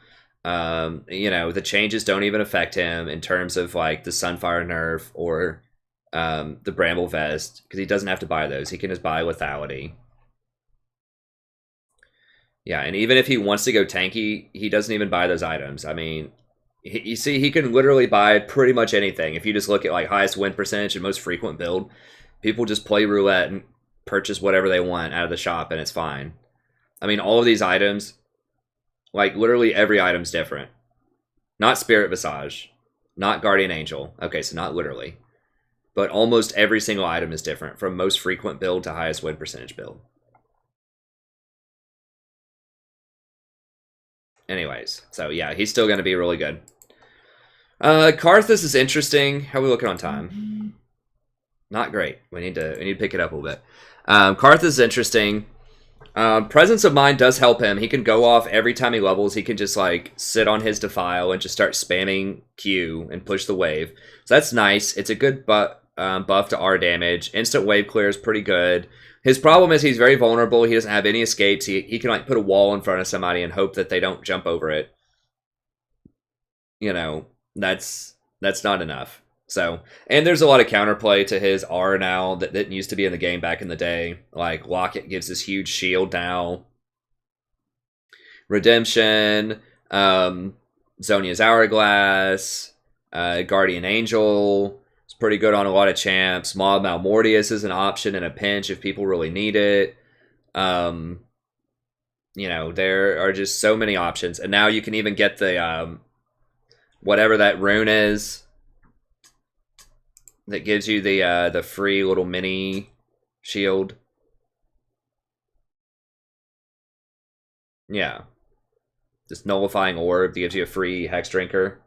[SPEAKER 1] You know, the changes don't even affect him in terms of like the Sunfire nerf or the Bramble Vest, because he doesn't have to buy those. He can just buy lethality. Yeah, and even if he wants to go tanky, he doesn't even buy those items. I mean, you see, he can literally buy pretty much anything. If you just look at like highest win percentage and most frequent build, people just play roulette and purchase whatever they want out of the shop, and it's fine. I mean, all of these items, like literally every item's different. Not Spirit Visage, not Guardian Angel. Okay, so not literally. But almost every single item is different, from most frequent build to highest win percentage build. Anyways, so yeah, he's still going to be really good. Karthus is interesting. How are we looking on time? Not great. We need to pick it up a little bit. Karthus is interesting. Presence of Mind does help him. He can go off every time he levels. He can just like sit on his Defile and just start spamming Q and push the wave. So that's nice. It's a good buff to R damage. Instant wave clear is pretty good. His problem is he's very vulnerable. He doesn't have any escapes. He can like put a wall in front of somebody and hope that they don't jump over it. You know, that's not enough. So, and there's a lot of counterplay to his R now that didn't used to be in the game back in the day. Like, Locket gives this huge shield now. Redemption, Zhonya's Hourglass, Guardian Angel. It's pretty good on a lot of champs. Mob Malmortius is an option in a pinch if people really need it. You know, there are just so many options. And now you can even get the, whatever that rune is, that gives you the free little mini shield. Yeah. This nullifying orb that gives you a free Hex Drinker.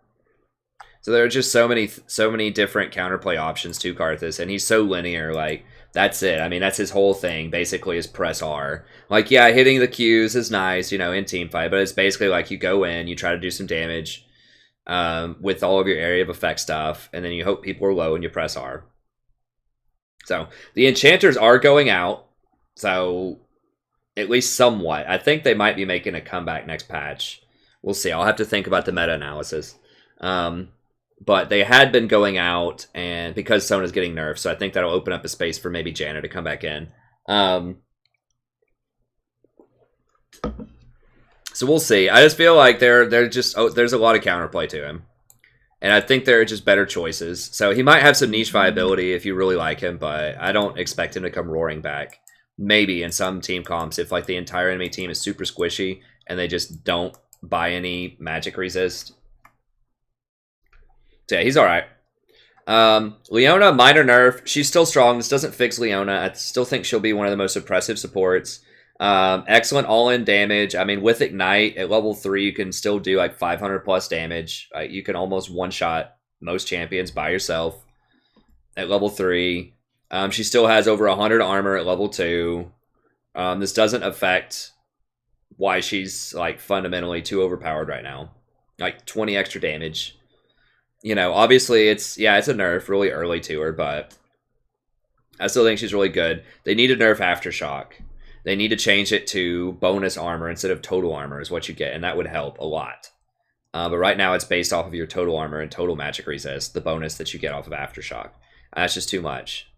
[SPEAKER 1] So there are just so many different counterplay options to Karthus, and he's so linear, like, that's it. I mean, that's his whole thing, basically, is press R. Like, yeah, hitting the Qs is nice, you know, in teamfight, but it's basically like you go in, you try to do some damage, with all of your area of effect stuff, and then you hope people are low and you press R. So, the enchanters are going out, so at least somewhat. I think they might be making a comeback next patch. We'll see. I'll have to think about the meta-analysis. But they had been going out, and because Sona's getting nerfed, so I think that'll open up a space for maybe Janna to come back in. So we'll see. I just feel like they're just there's a lot of counterplay to him, and I think there are just better choices. So he might have some niche viability if you really like him, but I don't expect him to come roaring back. Maybe in some team comps if like the entire enemy team is super squishy and they just don't buy any magic resist. So yeah, he's all right. Leona, minor nerf. She's still strong. This doesn't fix Leona. I still think she'll be one of the most oppressive supports. Excellent all-in damage. I mean, with Ignite at level 3, you can still do like 500 plus damage. You can almost one-shot most champions by yourself at level 3. She still has over 100 armor at level 2. This doesn't affect why she's like fundamentally too overpowered right now. Like 20 extra damage. You know, obviously it's a nerf really early to her, but I still think she's really good. They need to nerf Aftershock. They need to change it to bonus armor instead of total armor is what you get, and that would help a lot. But right now it's based off of your total armor and total magic resist, the bonus that you get off of Aftershock. That's just too much.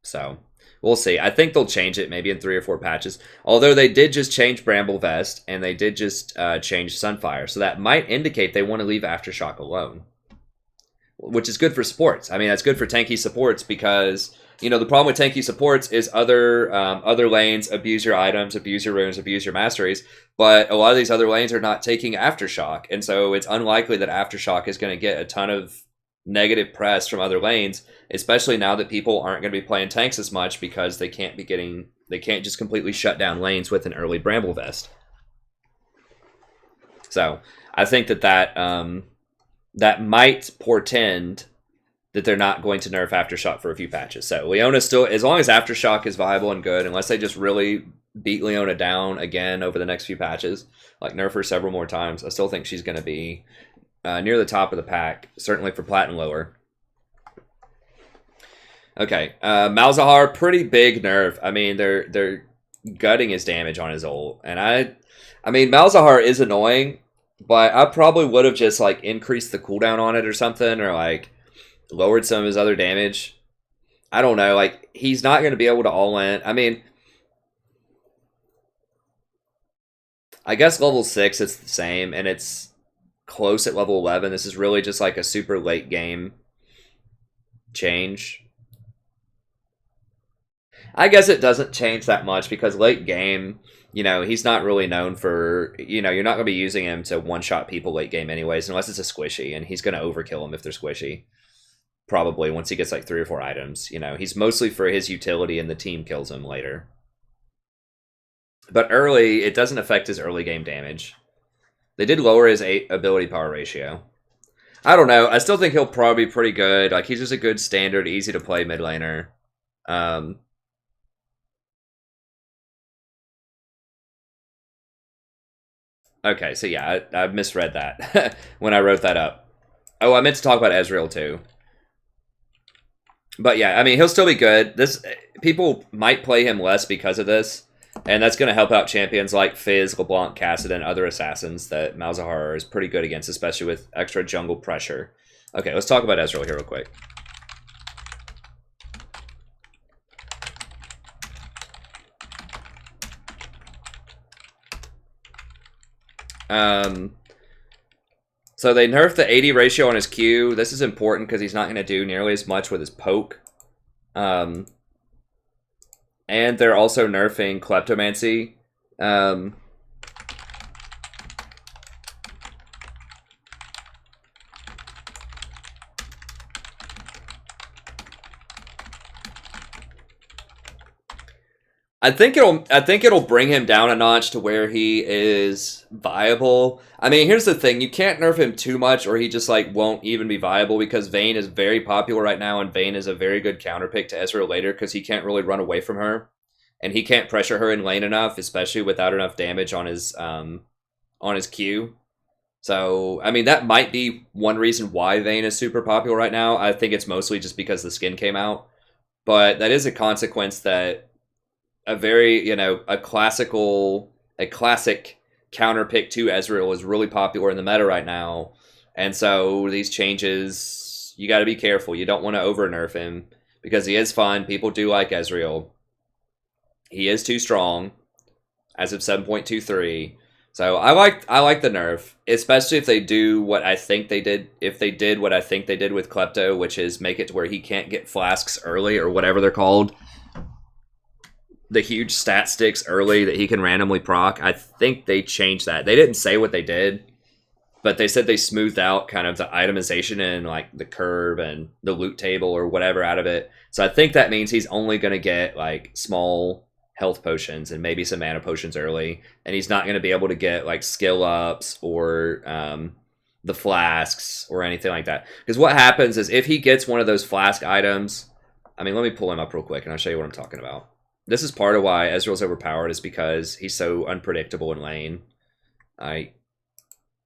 [SPEAKER 1] So, we'll see. I think they'll change it maybe in 3 or 4 patches. Although they did just change Bramble Vest, and they did just change Sunfire. So that might indicate they want to leave Aftershock alone. Which is good for supports. I mean, that's good for tanky supports because, you know, the problem with tanky supports is other lanes abuse your items, abuse your runes, abuse your masteries, but a lot of these other lanes are not taking Aftershock, and so it's unlikely that Aftershock is going to get a ton of negative press from other lanes, especially now that people aren't going to be playing tanks as much because they can't just completely shut down lanes with an early Bramble Vest. So, I think that might portend that they're not going to nerf Aftershock for a few patches. So Leona still, as long as Aftershock is viable and good, unless they just really beat Leona down again over the next few patches, like nerf her several more times, I still think she's going to be near the top of the pack, certainly for Plat and lower. Okay, Malzahar, pretty big nerf. I mean, they're gutting his damage on his ult, and I mean, Malzahar is annoying, but I probably would have just like increased the cooldown on it or something, or like lowered some of his other damage. I don't know. Like, he's not going to be able to all in. I mean, I guess level 6 it's the same, and it's close at level 11. This is really just like a super late game change. I guess it doesn't change that much because late game, you know, he's not really known for, you know, you're not going to be using him to one-shot people late game anyways, unless it's a squishy, and he's going to overkill them if they're squishy. Probably, once he gets like 3 or 4 items. You know, he's mostly for his utility and the team kills him later. But early, it doesn't affect his early game damage. They did lower his ability power ratio. I don't know. I still think he'll probably be pretty good. Like, he's just a good standard, easy to play mid laner. Okay, so yeah, I misread that when I wrote that up. Oh, I meant to talk about Ezreal too. But yeah, I mean, he'll still be good. People might play him less because of this, and that's going to help out champions like Fizz, LeBlanc, Cassidy, and other assassins that Malzahar is pretty good against, especially with extra jungle pressure. Okay, let's talk about Ezreal here real quick. So they nerfed the 80 ratio on his Q. This is important because he's not going to do nearly as much with his poke. And they're also nerfing Kleptomancy. I think it'll bring him down a notch to where he is viable. I mean, here's the thing: you can't nerf him too much, or he just like won't even be viable because Vayne is very popular right now, and Vayne is a very good counter pick to Ezreal later because he can't really run away from her, and he can't pressure her in lane enough, especially without enough damage on his Q. So, I mean, that might be one reason why Vayne is super popular right now. I think it's mostly just because the skin came out, but that is a consequence that a very, you know, a classic counter pick to Ezreal is really popular in the meta right now. And so these changes, you got to be careful. You don't want to over nerf him because he is fun. People do like Ezreal. He is too strong as of 7.23. So I like the nerf, especially if they do what I think they did. If they did what I think they did with Klepto, which is make it to where he can't get flasks early or whatever they're called. The huge stat sticks early that he can randomly proc. I think they changed that. They didn't say what they did, but they said they smoothed out kind of the itemization and like the curve and the loot table or whatever out of it. So I think that means he's only going to get like small health potions and maybe some mana potions early, and he's not going to be able to get like skill ups or the flasks or anything like that. Because what happens is if he gets one of those flask items, I mean, let me pull him up real quick and I'll show you what I'm talking about. This is part of why Ezreal's overpowered, is because he's so unpredictable in lane.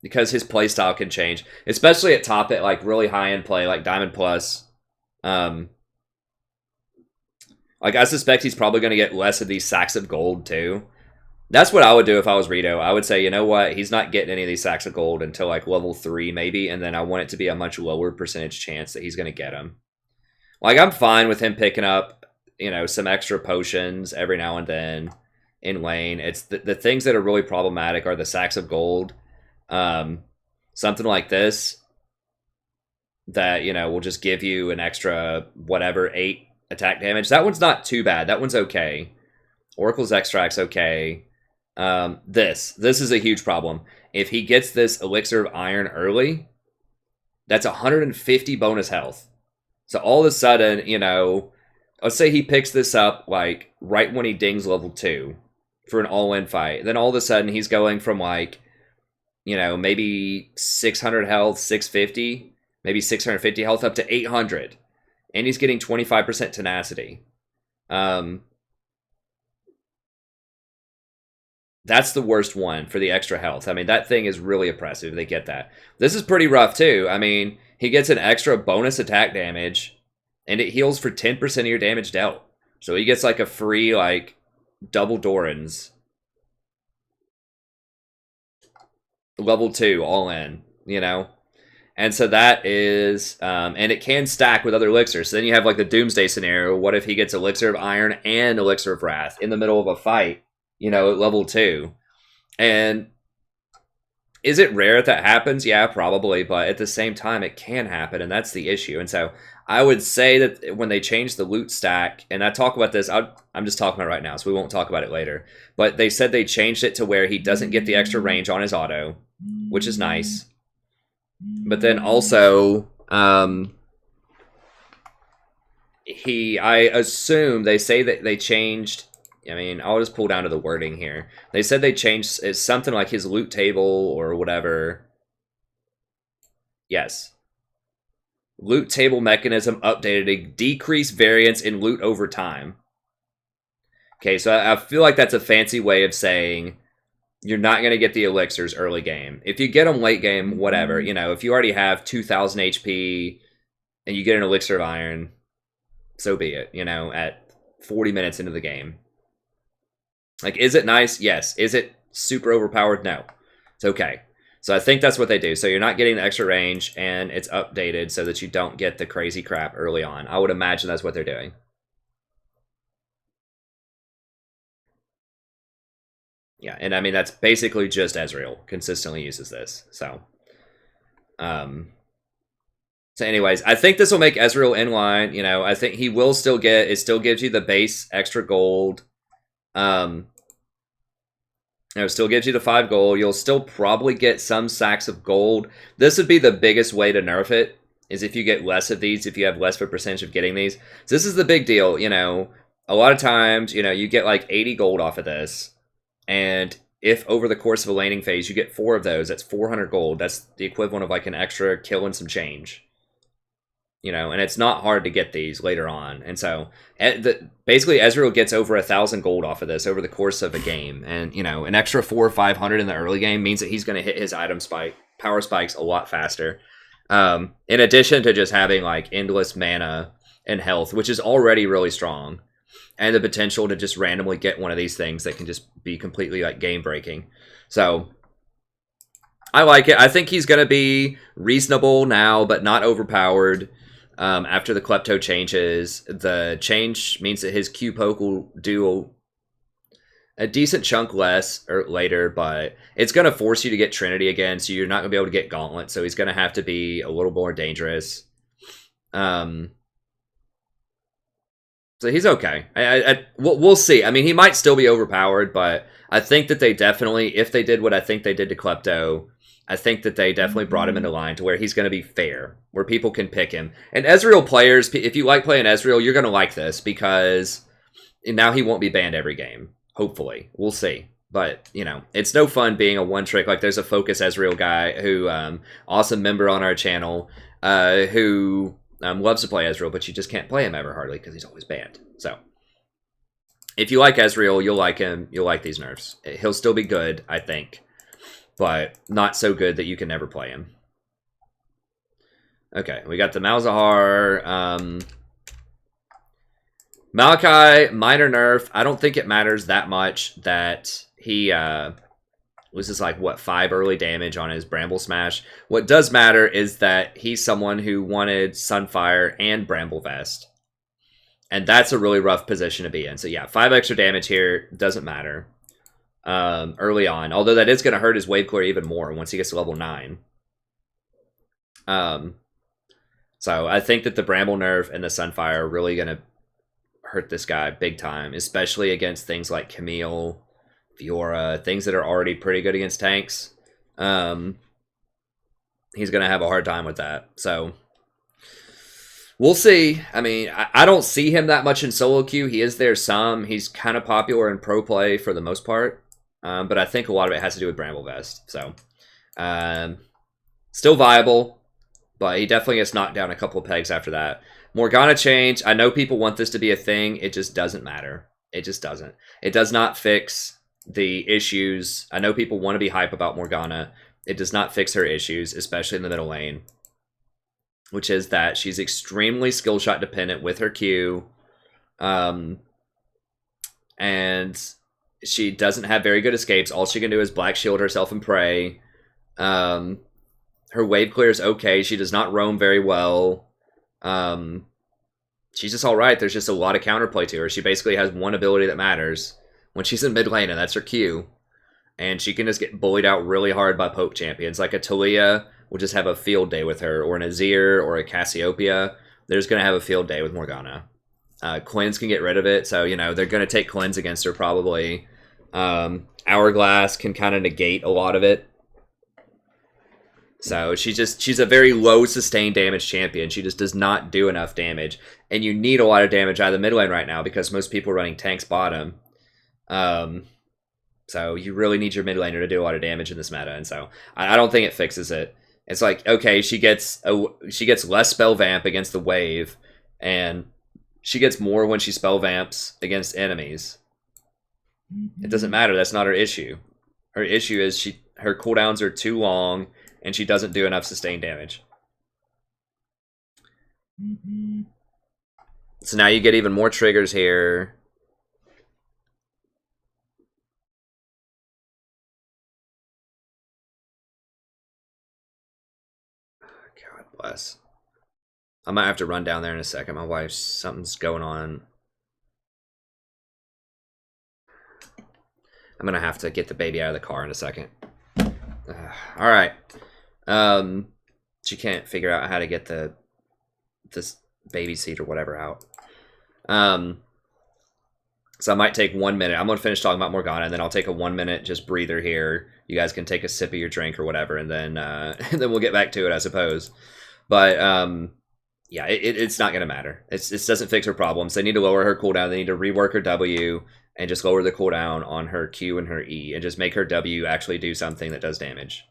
[SPEAKER 1] Because his playstyle can change, especially at top at like really high end play, like Diamond Plus. Like I suspect he's probably going to get less of these sacks of gold too. That's what I would do if I was Rito. I would say, you know what, he's not getting any of these sacks of gold until like level 3 maybe, and then I want it to be a much lower percentage chance that he's going to get them. Like I'm fine with him picking up, you know, some extra potions every now and then in lane. It's the things that are really problematic are the sacks of gold. Something like this that, you know, will just give you an extra whatever 8 attack damage. That one's not too bad. That one's okay. Oracle's Extract's okay. This is a huge problem. If he gets this Elixir of Iron early, that's 150 bonus health. So all of a sudden, you know, let's say he picks this up like right when he dings level 2 for an all-in fight. Then all of a sudden he's going from like, you know, maybe 600 health, 650, maybe 650 health up to 800. And he's getting 25% tenacity. That's the worst one for the extra health. I mean, that thing is really oppressive. They get that. This is pretty rough, too. I mean, he gets an extra bonus attack damage, and it heals for 10% of your damage dealt. So he gets, like, a free, like, double Doran's. Level 2, all in, you know? And so that is... and it can stack with other elixirs. So then you have, like, the Doomsday scenario. What if he gets Elixir of Iron and Elixir of Wrath in the middle of a fight? You know, at level 2. And is it rare that happens? Yeah, probably. But at the same time, it can happen, and that's the issue. And so I would say that when they change the loot stack, and I talk about this, I'm just talking about it right now, so we won't talk about it later. But they said they changed it to where he doesn't get the extra range on his auto, which is nice. But then also, I assume they say that they changed... I mean, I'll just pull down to the wording here. They said they changed it's something like his loot table or whatever. Yes. Loot table mechanism updated to decrease variance in loot over time. Okay, so I feel like that's a fancy way of saying you're not going to get the elixirs early game. If you get them late game, whatever. You know, if you already have 2,000 HP and you get an elixir of iron, so be it, you know, at 40 minutes into the game. Like, is it nice? Yes. Is it super overpowered? No. It's okay. So I think that's what they do. So you're not getting the extra range, and it's updated so that you don't get the crazy crap early on. I would imagine that's what they're doing. Yeah, and I mean, that's basically just Ezreal consistently uses this. So anyways, I think this will make Ezreal in line. You know, I think he will still get, it still gives you the base extra gold. It still gives you the 5 gold. You'll still probably get some sacks of gold. This would be the biggest way to nerf it, is if you get less of these, if you have less of a percentage of getting these. So this is the big deal, you know. A lot of times, you know, you get like 80 gold off of this. And if over the course of a laning phase, you get 4 of those, that's 400 gold. That's the equivalent of like an extra kill and some change. You know, and it's not hard to get these later on. And so, basically, Ezreal gets over 1,000 gold off of this over the course of a game. And, you know, an extra 400 or 500 in the early game means that he's going to hit his item spike, power spikes a lot faster. In addition to just having, like, endless mana and health, which is already really strong. And the potential to just randomly get one of these things that can just be completely, like, game-breaking. So... I like it. I think he's going to be reasonable now, but not overpowered. After the Klepto changes, the change means that his Q poke will do a decent chunk less or later, but it's going to force you to get Trinity again, so you're not going to be able to get Gauntlet, so he's going to have to be a little more dangerous. So he's okay. We'll see. I mean, he might still be overpowered, but I think that they definitely, if they did what I think they did to Klepto, I think that they definitely brought him into line to where he's going to be fair, where people can pick him. And Ezreal players, if you like playing Ezreal, you're going to like this because now he won't be banned every game. Hopefully. We'll see. But, you know, it's no fun being a one-trick. Like, there's a Focus Ezreal guy who, awesome member on our channel, who loves to play Ezreal, but you just can't play him ever hardly because he's always banned. So, If you like Ezreal, you'll like him. You'll like these nerfs. He'll still be good, I think, but not so good that you can never play him. Okay, we got the Malzahar. Malachi, minor nerf. I don't think it matters that much that he loses like, what, 5 early damage on his Bramble Smash. What does matter is that he's someone who wanted Sunfire and Bramble Vest. And that's a really rough position to be in. So yeah, 5 extra damage here doesn't matter early on. Although that is going to hurt his wave clear even more once he gets to level 9. So I think that the Bramble nerf and the Sunfire are really going to hurt this guy big time, especially against things like Camille, Fiora, things that are already pretty good against tanks. He's going to have a hard time with that. So we'll see. I mean, I don't see him that much in solo queue. He is there some. He's kind of popular in pro play for the most part. But I think a lot of it has to do with Bramble Vest. So still viable, but he definitely gets knocked down a couple of pegs after that. Morgana change. I know people want this to be a thing. It just doesn't matter. It just doesn't. It does not fix the issues. I know people want to be hype about Morgana. It does not fix her issues, especially in the middle lane, which is that she's extremely skill shot dependent with her Q. And she doesn't have very good escapes. All she can do is black shield herself and pray. Her wave clear is okay. She does not roam very well. She's just alright. There's just a lot of counterplay to her. She basically has one ability that matters when she's in mid lane, and that's her Q. And she can just get bullied out really hard by poke champions. Like a Talia will just have a field day with her, or an Azir, or a Cassiopeia. They're just going to have a field day with Morgana. Cleanse can get rid of it, so, you know, they're going to take Cleanse against her probably. Hourglass can kind of negate a lot of it. So she's a very low sustained damage champion. She just does not do enough damage. And you need a lot of damage out of the mid lane right now because most people are running tanks bottom. So you really need your mid laner to do a lot of damage in this meta. And so I don't think it fixes it. It's like, okay, she gets less spell vamp against the wave, and she gets more when she spell vamps against enemies. It doesn't matter. That's not her issue. Her issue is her cooldowns are too long, and she doesn't do enough sustained damage. So now you get even more triggers here. God bless. I might have to run down there in a second. My wife's, something's going on. I'm going to have to get the baby out of the car in a second. All right. She can't figure out how to get this baby seat or whatever out. So I might take 1 minute. I'm going to finish talking about Morgana, and then I'll take a 1 minute just breather here. You guys can take a sip of your drink or whatever, and then and then we'll get back to it, I suppose. But yeah, it's not going to matter. It doesn't fix her problems. They need to lower her cooldown. They need to rework her W and just lower the cooldown on her Q and her E and just make her W actually do something that does damage.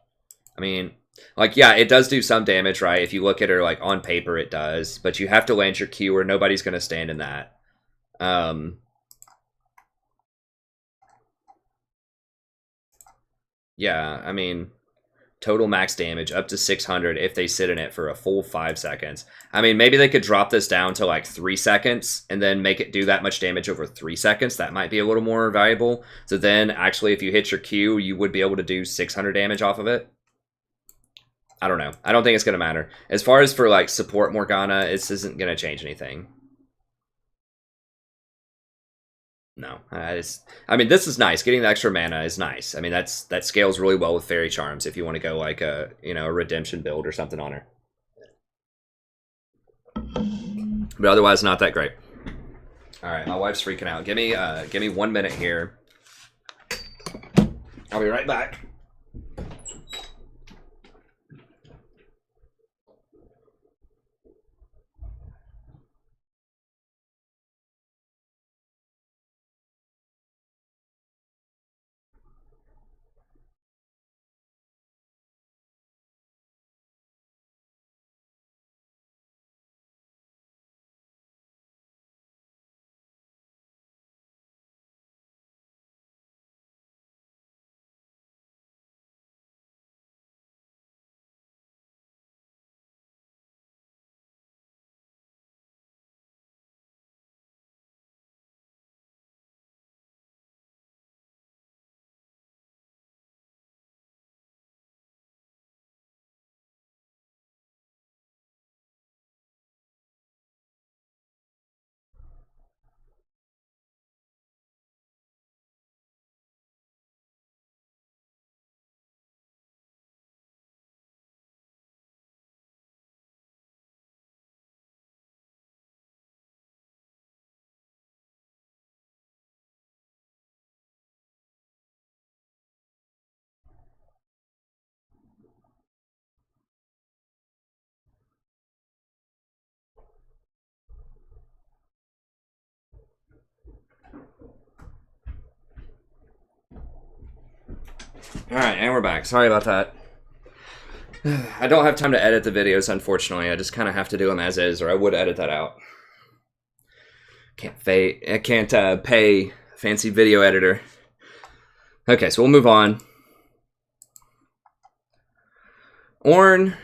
[SPEAKER 1] I mean, like, yeah, it does do some damage, right? If you look at her, like, on paper, it does. But you have to land your Q or nobody's going to stand in that. Yeah, I mean, total max damage up to 600 if they sit in it for a full 5 seconds. I mean, maybe they could drop this down to like 3 seconds and then make it do that much damage over 3 seconds. That might be a little more valuable. So then, actually, if you hit your Q, you would be able to do 600 damage off of it. I don't know. I don't think it's going to matter. As far as for, like, support Morgana, this isn't going to change anything. No, I mean, this is nice. Getting the extra mana is nice. I mean, that scales really well with Fairy Charms if you want to go like a, you know, a redemption build or something on her. But otherwise, not that great. All right, my wife's freaking out. Give me 1 minute here. I'll be right back. Alright, and we're back. Sorry about that. I don't have time to edit the videos, unfortunately. I just kind of have to do them as is, or I would edit that out. I can't pay fancy video editor. Okay, so we'll move on. Ornn.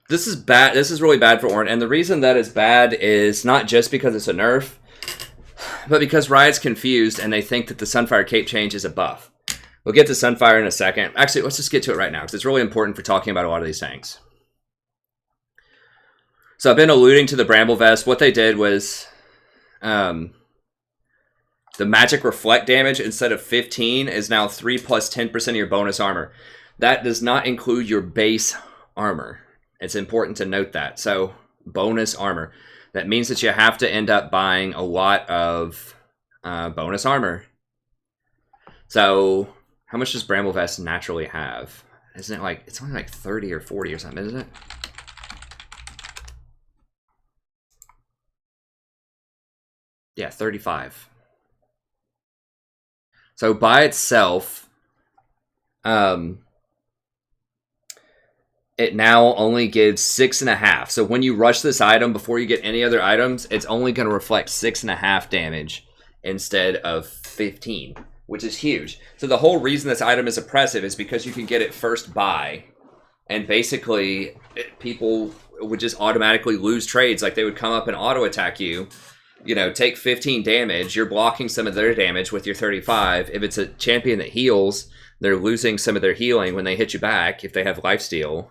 [SPEAKER 1] This is bad. This is really bad for Ornn, and the reason that it's bad is not just because it's a nerf, but because Riot's confused and they think that the Sunfire Cape change is a buff. We'll get to Sunfire in a second. Actually, let's just get to it right now, because it's really important for talking about a lot of these things. So I've been alluding to the Bramble Vest. What they did was the magic reflect damage, instead of 15, is now 3 plus 10% of your bonus armor. That does not include your base armor. It's important to note that. So, bonus armor. That means that you have to end up buying a lot of bonus armor. So, how much does Bramble Vest naturally have? Isn't it like, it's only like 30 or 40 or something, isn't it? Yeah, 35. So, by itself, it now only gives 6.5. So when you rush this item before you get any other items, it's only going to reflect 6.5 damage instead of 15, which is huge. So the whole reason this item is oppressive is because you can get it first buy, and basically people would just automatically lose trades. Like they would come up and auto attack you, you know, take 15 damage. You're blocking some of their damage with your 35. If it's a champion that heals, they're losing some of their healing when they hit you back if they have lifesteal.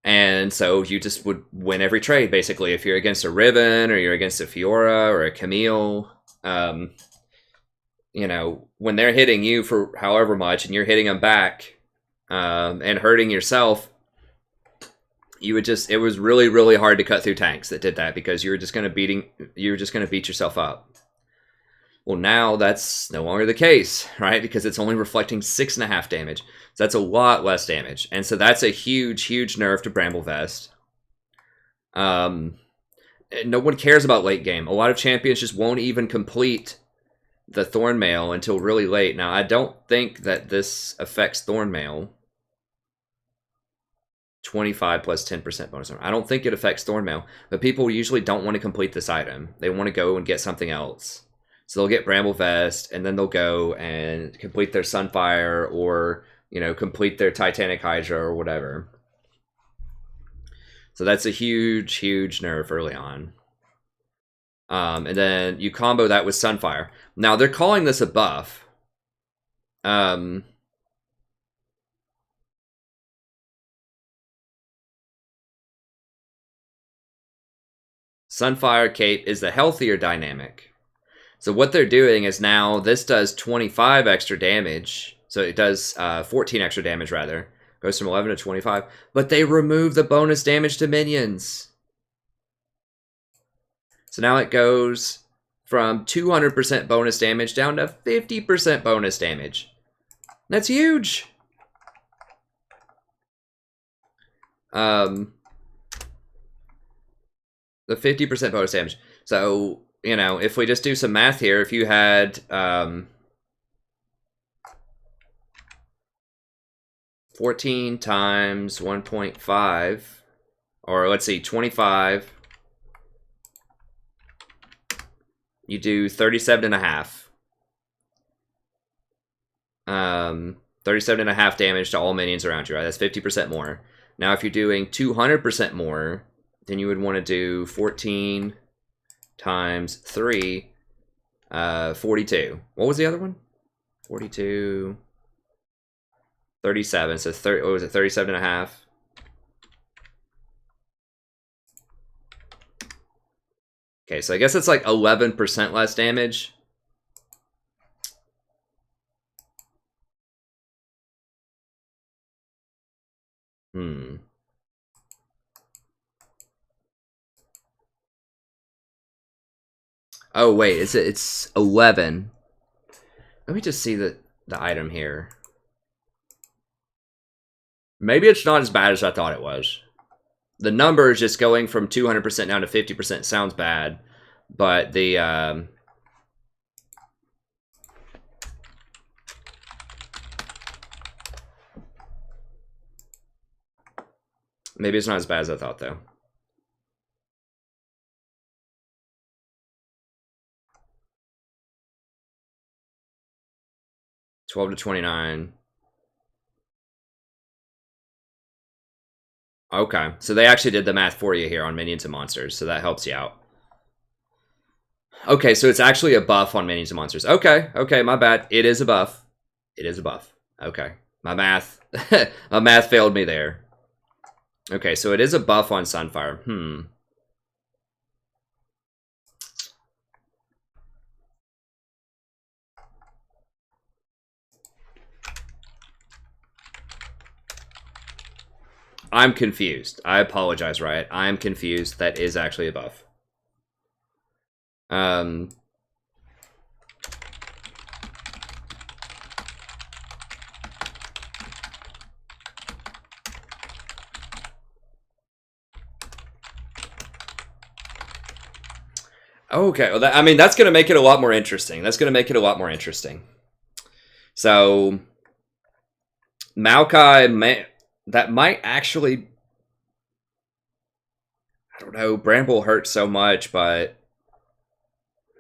[SPEAKER 1] And so you just would win every trade, basically. If you're against a Riven, or you're against a Fiora, or a Camille, you know, when they're hitting you for however much, and you're hitting them back, and hurting yourself, you would just, it was really, really hard to cut through tanks that did that, because you were just going to beat yourself up. Well, now that's no longer the case, right? Because it's only reflecting 6.5 damage. So that's a lot less damage. And so that's a huge, huge nerf to Bramble Vest. No one cares about late game. A lot of champions just won't even complete the Thornmail until really late. Now, I don't think that this affects Thornmail. 25 plus 10% bonus armor. I don't think it affects Thornmail. But people usually don't want to complete this item. They want to go and get something else. So they'll get Bramble Vest, and then they'll go and complete their Sunfire, or, you know, complete their Titanic Hydra or whatever. So that's a huge, huge nerf early on. And then you combo that with Sunfire. Now, they're calling this a buff. Sunfire Cape is the healthier dynamic. So what they're doing is now this does 25 extra damage. So it does 14 extra damage, rather. Goes from 11 to 25. But they remove the bonus damage to minions. So now it goes from 200% bonus damage down to 50% bonus damage. That's huge. The 50% bonus damage. So, you know, if we just do some math here, if you had 14 times 1.5, or let's see, 25, you do 37.5. 37.5 damage to all minions around you, right? That's 50% more. Now, if you're doing 200% more, then you would want to do 14 times 3, 42. What was the other one? 42, 37. So what was it, 37.5? Okay, so I guess it's like 11% less damage. Oh wait, it's 11. Let me just see the item here. Maybe it's not as bad as I thought it was. The numbers just going from 200% down to 50% sounds bad, But the maybe it's not as bad as I thought, though. $12 to $29. Okay, so they actually did the math for you here on minions and monsters, so that helps you out. Okay, so it's actually a buff on minions and monsters. Okay, okay, my bad. It is a buff. It is a buff. Okay, my math, my math failed me there. Okay, so it is a buff on Sunfire. I'm confused. I apologize, Riot. I'm confused. That is actually a buff. Okay, well, I mean, that's going to make it a lot more interesting. That's going to make it a lot more interesting. So, Maokai, that might actually... I don't know, Bramble hurts so much, but...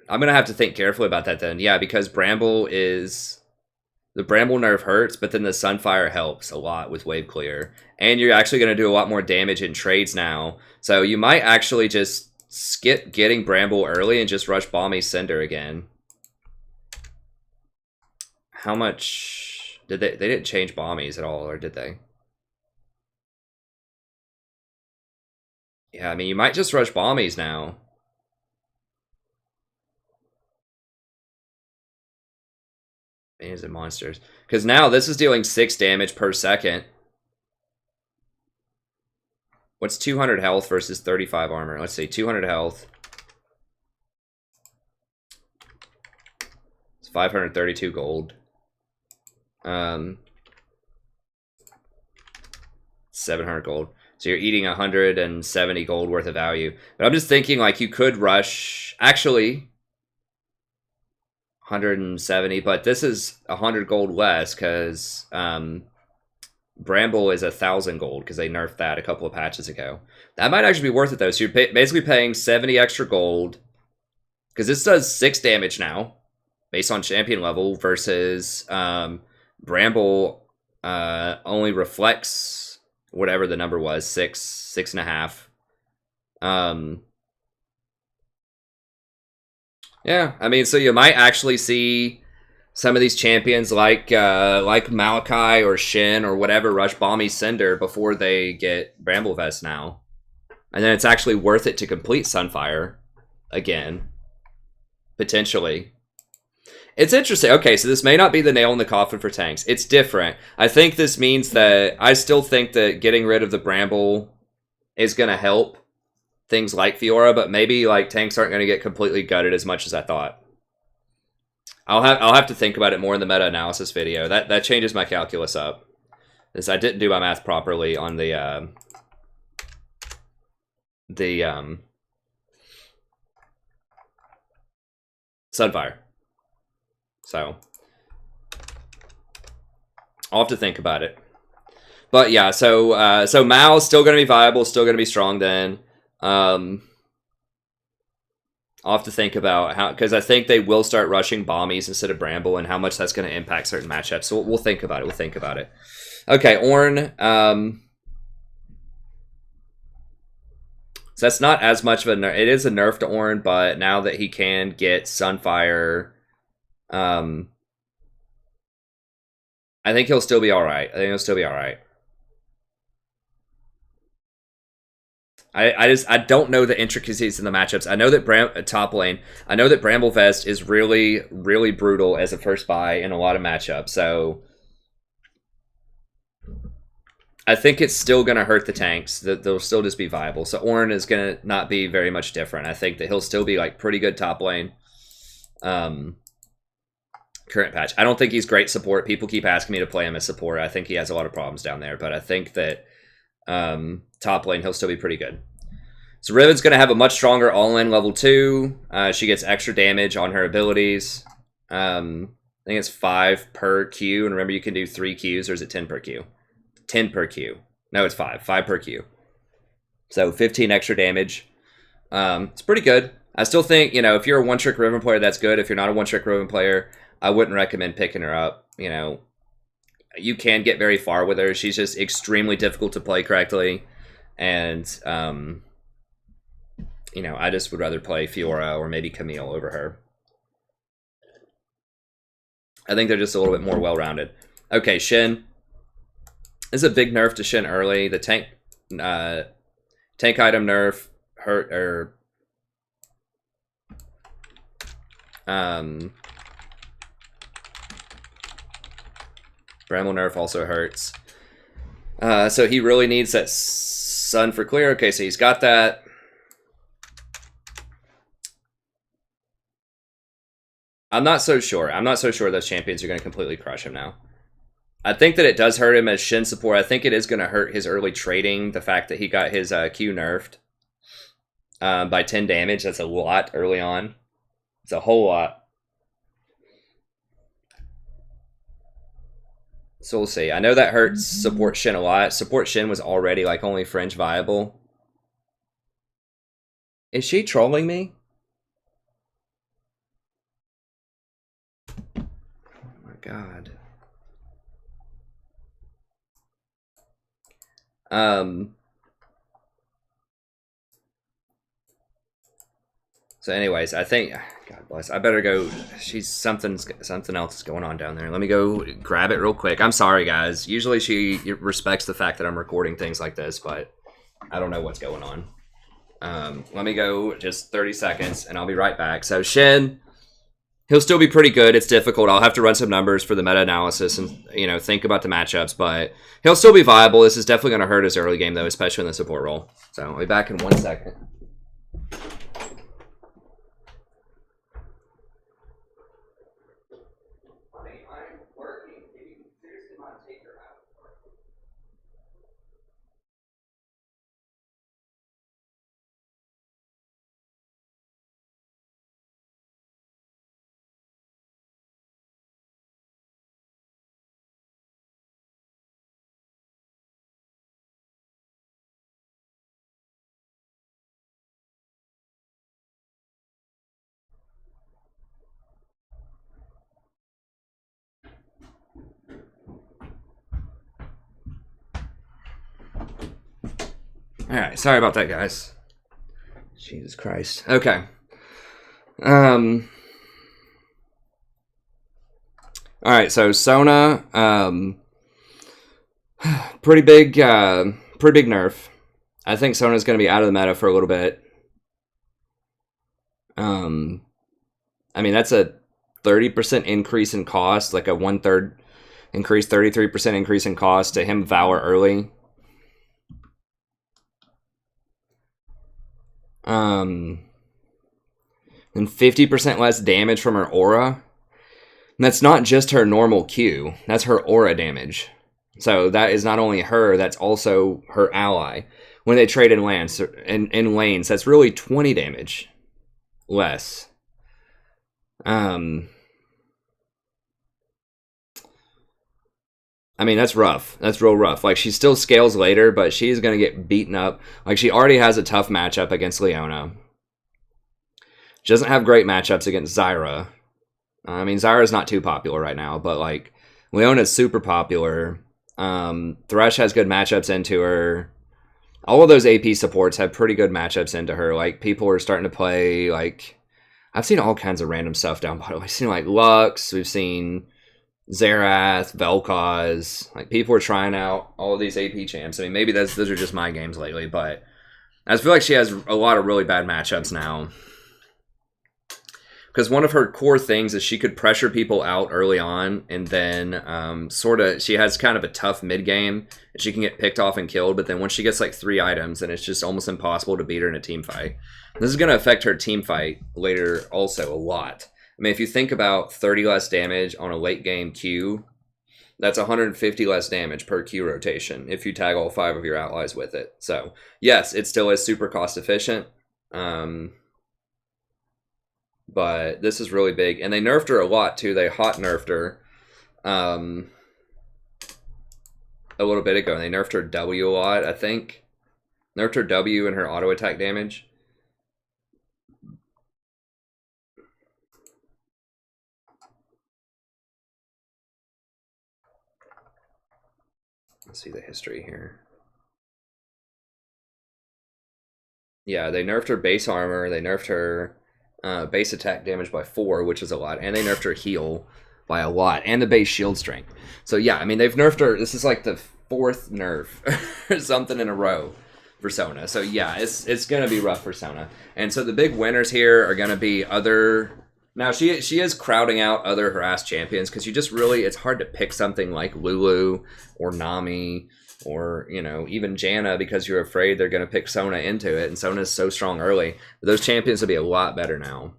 [SPEAKER 1] I'm going to have to think carefully about that then. Yeah, because Bramble is... The Bramble nerf hurts, but then the Sunfire helps a lot with wave clear. And you're actually going to do a lot more damage in trades now. So you might actually just skip getting Bramble early and just rush Balmy Cinder again. How much... Did they didn't change Balmies at all, or did they? Yeah, I mean, you might just rush Balmies now. Minions and monsters. Because now this is dealing 6 damage per second. What's 200 health versus 35 armor? Let's see, 200 health. It's 532 gold. 700 gold. So you're eating 170 gold worth of value. But I'm just thinking, like, you could rush... Actually... 170, but this is 100 gold less because Bramble is 1,000 gold because they nerfed that a couple of patches ago. That might actually be worth it though. So you're basically paying 70 extra gold because this does 6 damage now based on champion level versus Bramble only reflects whatever the number was, 6.5. Yeah, I mean, so you might actually see some of these champions like Malachi or Shen or whatever rush Balmy Cinder before they get Bramble Vest now. And then it's actually worth it to complete Sunfire again. Potentially. It's interesting. Okay, so this may not be the nail in the coffin for tanks. It's different. I think this means that I still think that getting rid of the Bramble is going to help things like Fiora, but maybe like tanks aren't going to get completely gutted as much as I thought. I'll have to think about it more in the meta-analysis video. That changes my calculus up. Because I didn't do my math properly on the Sunfire. So I'll have to think about it. But yeah, so Mal's still going to be viable, still going to be strong then. I'll have to think about how, because I think they will start rushing Balmies instead of Bramble and how much that's going to impact certain matchups. So we'll think about it. We'll think about it. Okay, Ornn. So that's not as much of a nerf. It is a nerf to Ornn, but now that he can get Sunfire, I think he'll still be all right. I don't know the intricacies in the matchups. I know that top lane. I know that Bramble Vest is really, really brutal as a first buy in a lot of matchups. So I think it's still going to hurt the tanks. They'll still just be viable. So Ornn is going to not be very much different. I think that he'll still be like pretty good top lane. Current patch. I don't think he's great support. People keep asking me to play him as support. I think he has a lot of problems down there. But I think that top lane, he'll still be pretty good. So Riven's going to have a much stronger all-in level 2. She gets extra damage on her abilities. I think it's 5 per Q. And remember, you can do 3 Qs, or is it 10 per Q? 10 per Q. No, it's 5. 5 per Q. So 15 extra damage. It's pretty good. I still think, you know, if you're a one-trick Riven player, that's good. If you're not a one-trick Riven player, I wouldn't recommend picking her up. You know, you can get very far with her. She's just extremely difficult to play correctly. And, you know, I just would rather play Fiora or maybe Camille over her. I think they're just a little bit more well-rounded. Okay, Shen. This is a big nerf to Shen early. The tank item nerf hurt, or Bramble nerf also hurts. So he really needs that Sun for clear. Okay, so he's got that. I'm not so sure. I'm not so sure those champions are going to completely crush him now. I think that it does hurt him as Shen support. I think it is going to hurt his early trading. The fact that he got his Q nerfed by 10 damage. That's a lot early on. It's a whole lot. So we'll see. I know that hurts support Shen a lot. Support Shen was already like only fringe viable. Is she trolling me? Oh my god. So anyways, I think, God bless, I better go. Something else is going on down there. Let me go grab it real quick. I'm sorry, guys. Usually she respects the fact that I'm recording things like this, but I don't know what's going on. Let me go just 30 seconds, and I'll be right back. So Shen, he'll still be pretty good. It's difficult. I'll have to run some numbers for the meta-analysis and, you know, think about the matchups, but he'll still be viable. This is definitely going to hurt his early game, though, especially in the support role. So I'll be back in 1 second. Alright, sorry about that, guys. Jesus Christ. Okay. Alright, so Sona, pretty big nerf. I think Sona's going to be out of the meta for a little bit. I mean, that's a 30% increase in cost, like a 1/3 increase, 33% increase in cost to him Valor early. And 50% less damage from her aura. And that's not just her normal Q. That's her aura damage. So that is not only her, that's also her ally. When they trade in lanes, that's really 20 damage less. I mean, that's rough. That's real rough. Like, she still scales later, but she's going to get beaten up. Like, she already has a tough matchup against Leona. She doesn't have great matchups against Zyra. I mean, Zyra's not too popular right now, but, like, Leona's super popular. Thresh has good matchups into her. All of those AP supports have pretty good matchups into her. Like, people are starting to play, like... I've seen all kinds of random stuff down bottom. I've seen, like, Lux. We've seen... Xerath, Vel'Koz, like people are trying out all of these AP champs. I mean, maybe those are just my games lately, but I just feel like she has a lot of really bad matchups now. Because one of her core things is she could pressure people out early on, and then she has kind of a tough mid game, and she can get picked off and killed. But then once she gets like 3 items, then it's just almost impossible to beat her in a team fight. This is going to affect her team fight later also a lot. I mean, if you think about 30 less damage on a late game Q, That's 150 less damage per Q rotation if you tag all 5 of your allies with it. So, yes, it still is super cost efficient. But this is really big. And they nerfed her a lot, too. They hot nerfed her a little bit ago. And they nerfed her W a lot, I think. Nerfed her W and her auto attack damage. Let's see the history here. Yeah, they nerfed her base armor. They nerfed her base attack damage by 4, which is a lot. And they nerfed her heal by a lot. And the base shield strength. So yeah, I mean, they've nerfed her. This is like the 4th nerf or something in a row for Sona. So yeah, it's going to be rough for Sona. And so the big winners here are going to be other... Now, she is crowding out other harassed champions because you just really... It's hard to pick something like Lulu or Nami or, you know, even Janna because you're afraid they're going to pick Sona into it. And Sona's so strong early. But those champions will be a lot better now.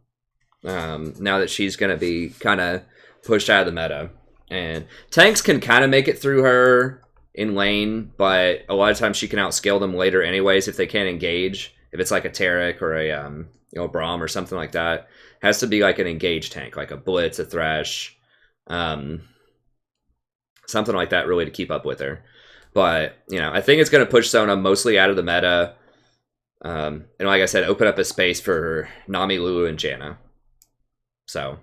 [SPEAKER 1] Now that she's going to be kind of pushed out of the meta. And tanks can kind of make it through her in lane, but a lot of times she can outscale them later anyways if they can't engage. If it's like a Taric or a you know, Braum or something like that. Has to be like an engaged tank, like a Blitz, a Thresh, something like that really to keep up with her. But, you know, I think it's going to push Sona mostly out of the meta. And like I said, open up a space for Nami, Lulu, and Janna. So,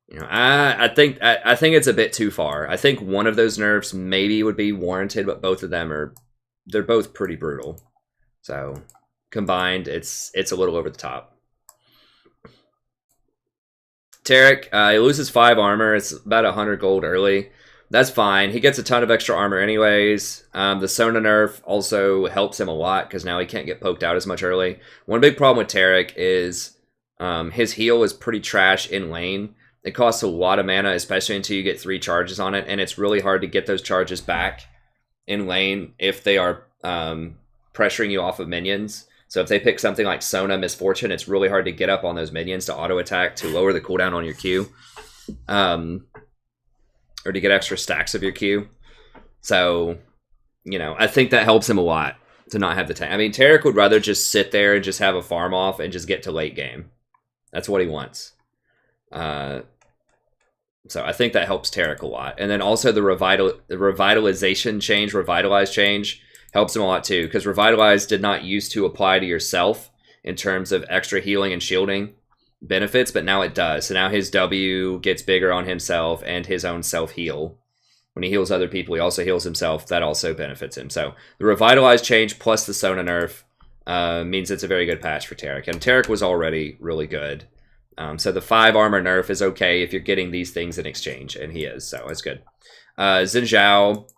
[SPEAKER 1] you know, I think it's a bit too far. I think one of those nerfs maybe would be warranted, but both of them they're both pretty brutal. So, combined, it's a little over the top. Taric, he loses 5 armor. It's about 100 gold early. That's fine. He gets a ton of extra armor anyways. The Sona nerf also helps him a lot because now he can't get poked out as much early. One big problem with Taric is his heal is pretty trash in lane. It costs a lot of mana, especially until you get 3 charges on it, and it's really hard to get those charges back in lane if they are pressuring you off of minions. So if they pick something like Sona Misfortune, it's really hard to get up on those minions to auto-attack to lower the cooldown on your Q. Or to get extra stacks of your Q. So, you know, I think that helps him a lot to not have the tank. I mean, Taric would rather just sit there and just have a farm off and just get to late game. That's what he wants. So I think that helps Taric a lot. And then also the revitalization change, revitalize change, helps him a lot too, because Revitalize did not used to apply to yourself in terms of extra healing and shielding benefits, but now it does. So now his W gets bigger on himself and his own self-heal. When he heals other people, he also heals himself. That also benefits him. So the Revitalize change plus the Sona nerf means it's a very good patch for Taric. And Taric was already really good. So the 5 armor nerf is okay if you're getting these things in exchange, and he is, so it's good. Xin Zhao,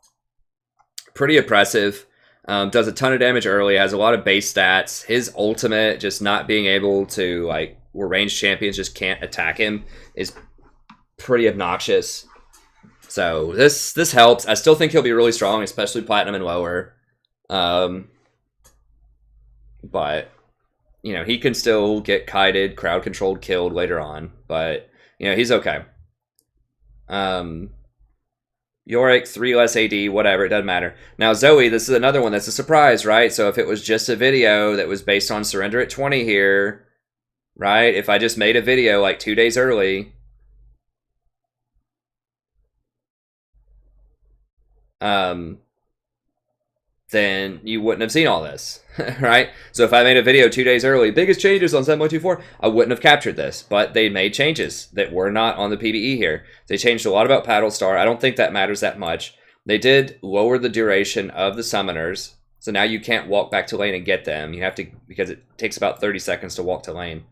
[SPEAKER 1] pretty oppressive. Does a ton of damage early, has a lot of base stats. His ultimate, just not being able to, like, where ranged champions just can't attack him, is pretty obnoxious. So this helps. I still think he'll be really strong, especially Platinum and lower. But, you know, he can still get kited, crowd controlled, killed later on. But, you know, he's okay. Yorick, 3 less AD, whatever, it doesn't matter. Now, Zoe, this is another one that's a surprise, right? So if it was just a video that was based on Surrender at 20 here, right? If I just made a video like 2 days early, then you wouldn't have seen all this, right? So if I made a video 2 days early, biggest changes on 7.24, I wouldn't have captured this, but they made changes that were not on the PBE here. They changed a lot about Paddle Star. I don't think that matters that much. They did lower the duration of the summoners, so now you can't walk back to lane and get them. You have to, because it takes about 30 seconds to walk to lane.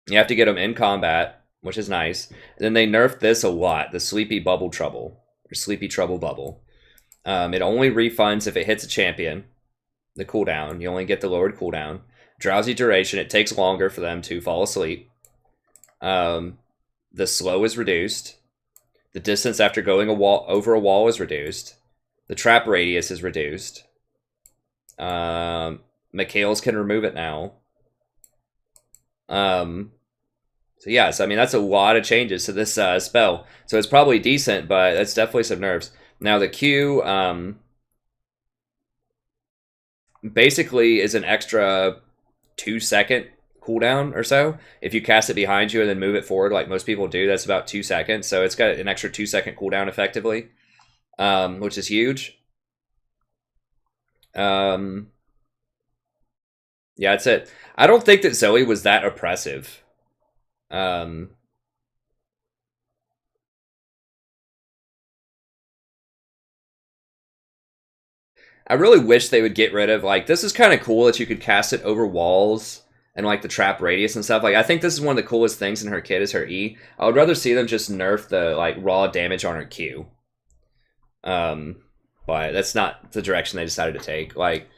[SPEAKER 1] You have to get them in combat, which is nice. And then they nerfed this a lot, the Sleepy Bubble Trouble, or Sleepy Trouble Bubble. It only refunds if it hits a champion, the cooldown. You only get the lowered cooldown. Drowsy duration, it takes longer for them to fall asleep. The slow is reduced. The distance after going over a wall is reduced. The trap radius is reduced. Mikhails can remove it now. So yeah, so I mean that's a lot of changes to this spell. So it's probably decent, but that's definitely some nerfs. Now the Q basically is an extra 2-second cooldown or so. If you cast it behind you and then move it forward like most people do, that's about 2 seconds. So it's got an extra 2-second cooldown effectively, which is huge. Yeah, that's it. I don't think that Zoe was that oppressive. I really wish they would get rid of, like, this is kind of cool that you could cast it over walls and, like, the trap radius and stuff. Like, I think this is one of the coolest things in her kit is her E. I would rather see them just nerf the, like, raw damage on her Q. But that's not the direction they decided to take. Like,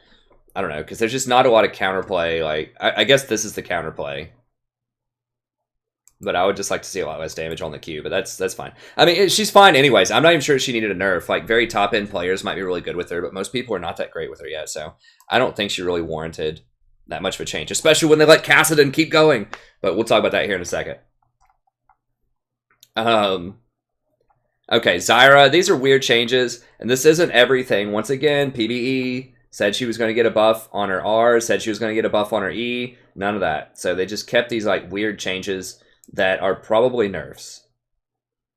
[SPEAKER 1] I don't know, because there's just not a lot of counterplay. Like, I guess this is the counterplay. But I would just like to see a lot less damage on the Q, but that's fine. I mean, she's fine anyways. I'm not even sure she needed a nerf. Like, very top-end players might be really good with her, but most people are not that great with her yet, so I don't think she really warranted that much of a change, especially when they let Kassadin keep going. But we'll talk about that here in a second. Okay, Zyra. These are weird changes, and this isn't everything. Once again, PBE said she was going to get a buff on her R, said she was going to get a buff on her E. None of that. So they just kept these, like, weird changes that are probably nerfs.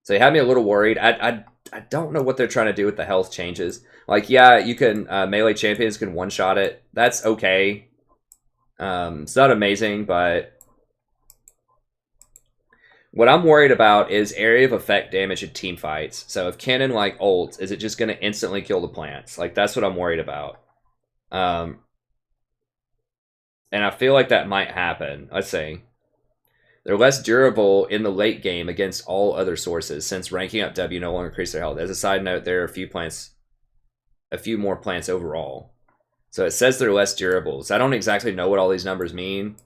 [SPEAKER 1] So they had me a little worried. I don't know what they're trying to do with the health changes. Like, yeah, you can, melee champions can one-shot it. That's okay. It's not amazing, but what I'm worried about is area of effect damage in team fights. So if Cannon, like, ults, is it just going to instantly kill the plants? Like, that's what I'm worried about. And I feel like that might happen. Let's see. They're less durable in the late game against all other sources, since ranking up W no longer increases their health. As a side note, there are a few more plants overall. So it says they're less durable. So I don't exactly know what all these numbers mean,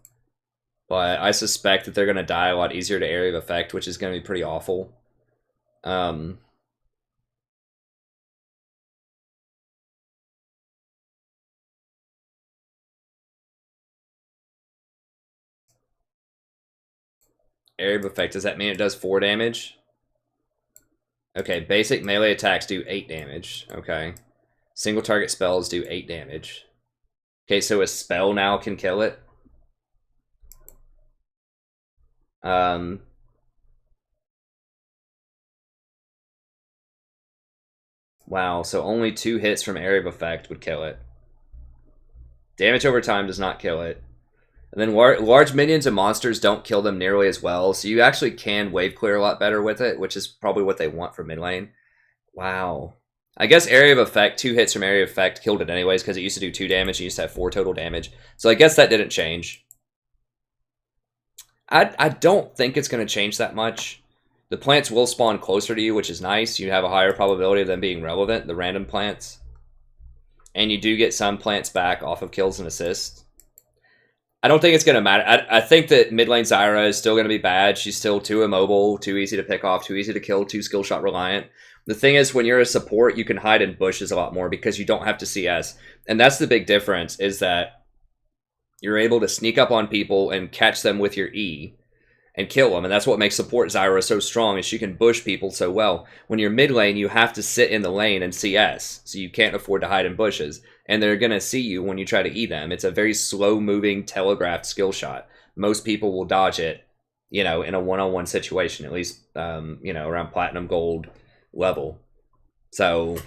[SPEAKER 1] but I suspect that they're going to die a lot easier to area of effect, which is going to be pretty awful. Area of effect, does that mean it does 4 damage? Okay, basic melee attacks do 8 damage. Okay. Single target spells do 8 damage. Okay, so a spell now can kill it. Wow, so only 2 hits from area of effect would kill it. Damage over time does not kill it. And then large minions and monsters don't kill them nearly as well, so you actually can wave clear a lot better with it, which is probably what they want for mid lane. Wow. I guess area of effect, 2 hits from area of effect killed it anyways, because it used to do 2 damage, and used to have 4 total damage. So I guess that didn't change. I don't think it's going to change that much. The plants will spawn closer to you, which is nice. You have a higher probability of them being relevant, the random plants. And you do get some plants back off of kills and assists. I don't think it's going to matter. I think that mid lane Zyra is still going to be bad. She's still too immobile, too easy to pick off, too easy to kill, too skill shot reliant. The thing is, when you're a support, you can hide in bushes a lot more because you don't have to CS. And that's the big difference, is that you're able to sneak up on people and catch them with your E and kill them. And that's what makes support Zyra so strong, is she can bush people so well. When you're mid lane, you have to sit in the lane and CS, so you can't afford to hide in bushes. And they're going to see you when you try to E them. It's a very slow-moving, telegraphed skill shot. Most people will dodge it, you know, in a one-on-one situation, at least, you know, around Platinum Gold level. So,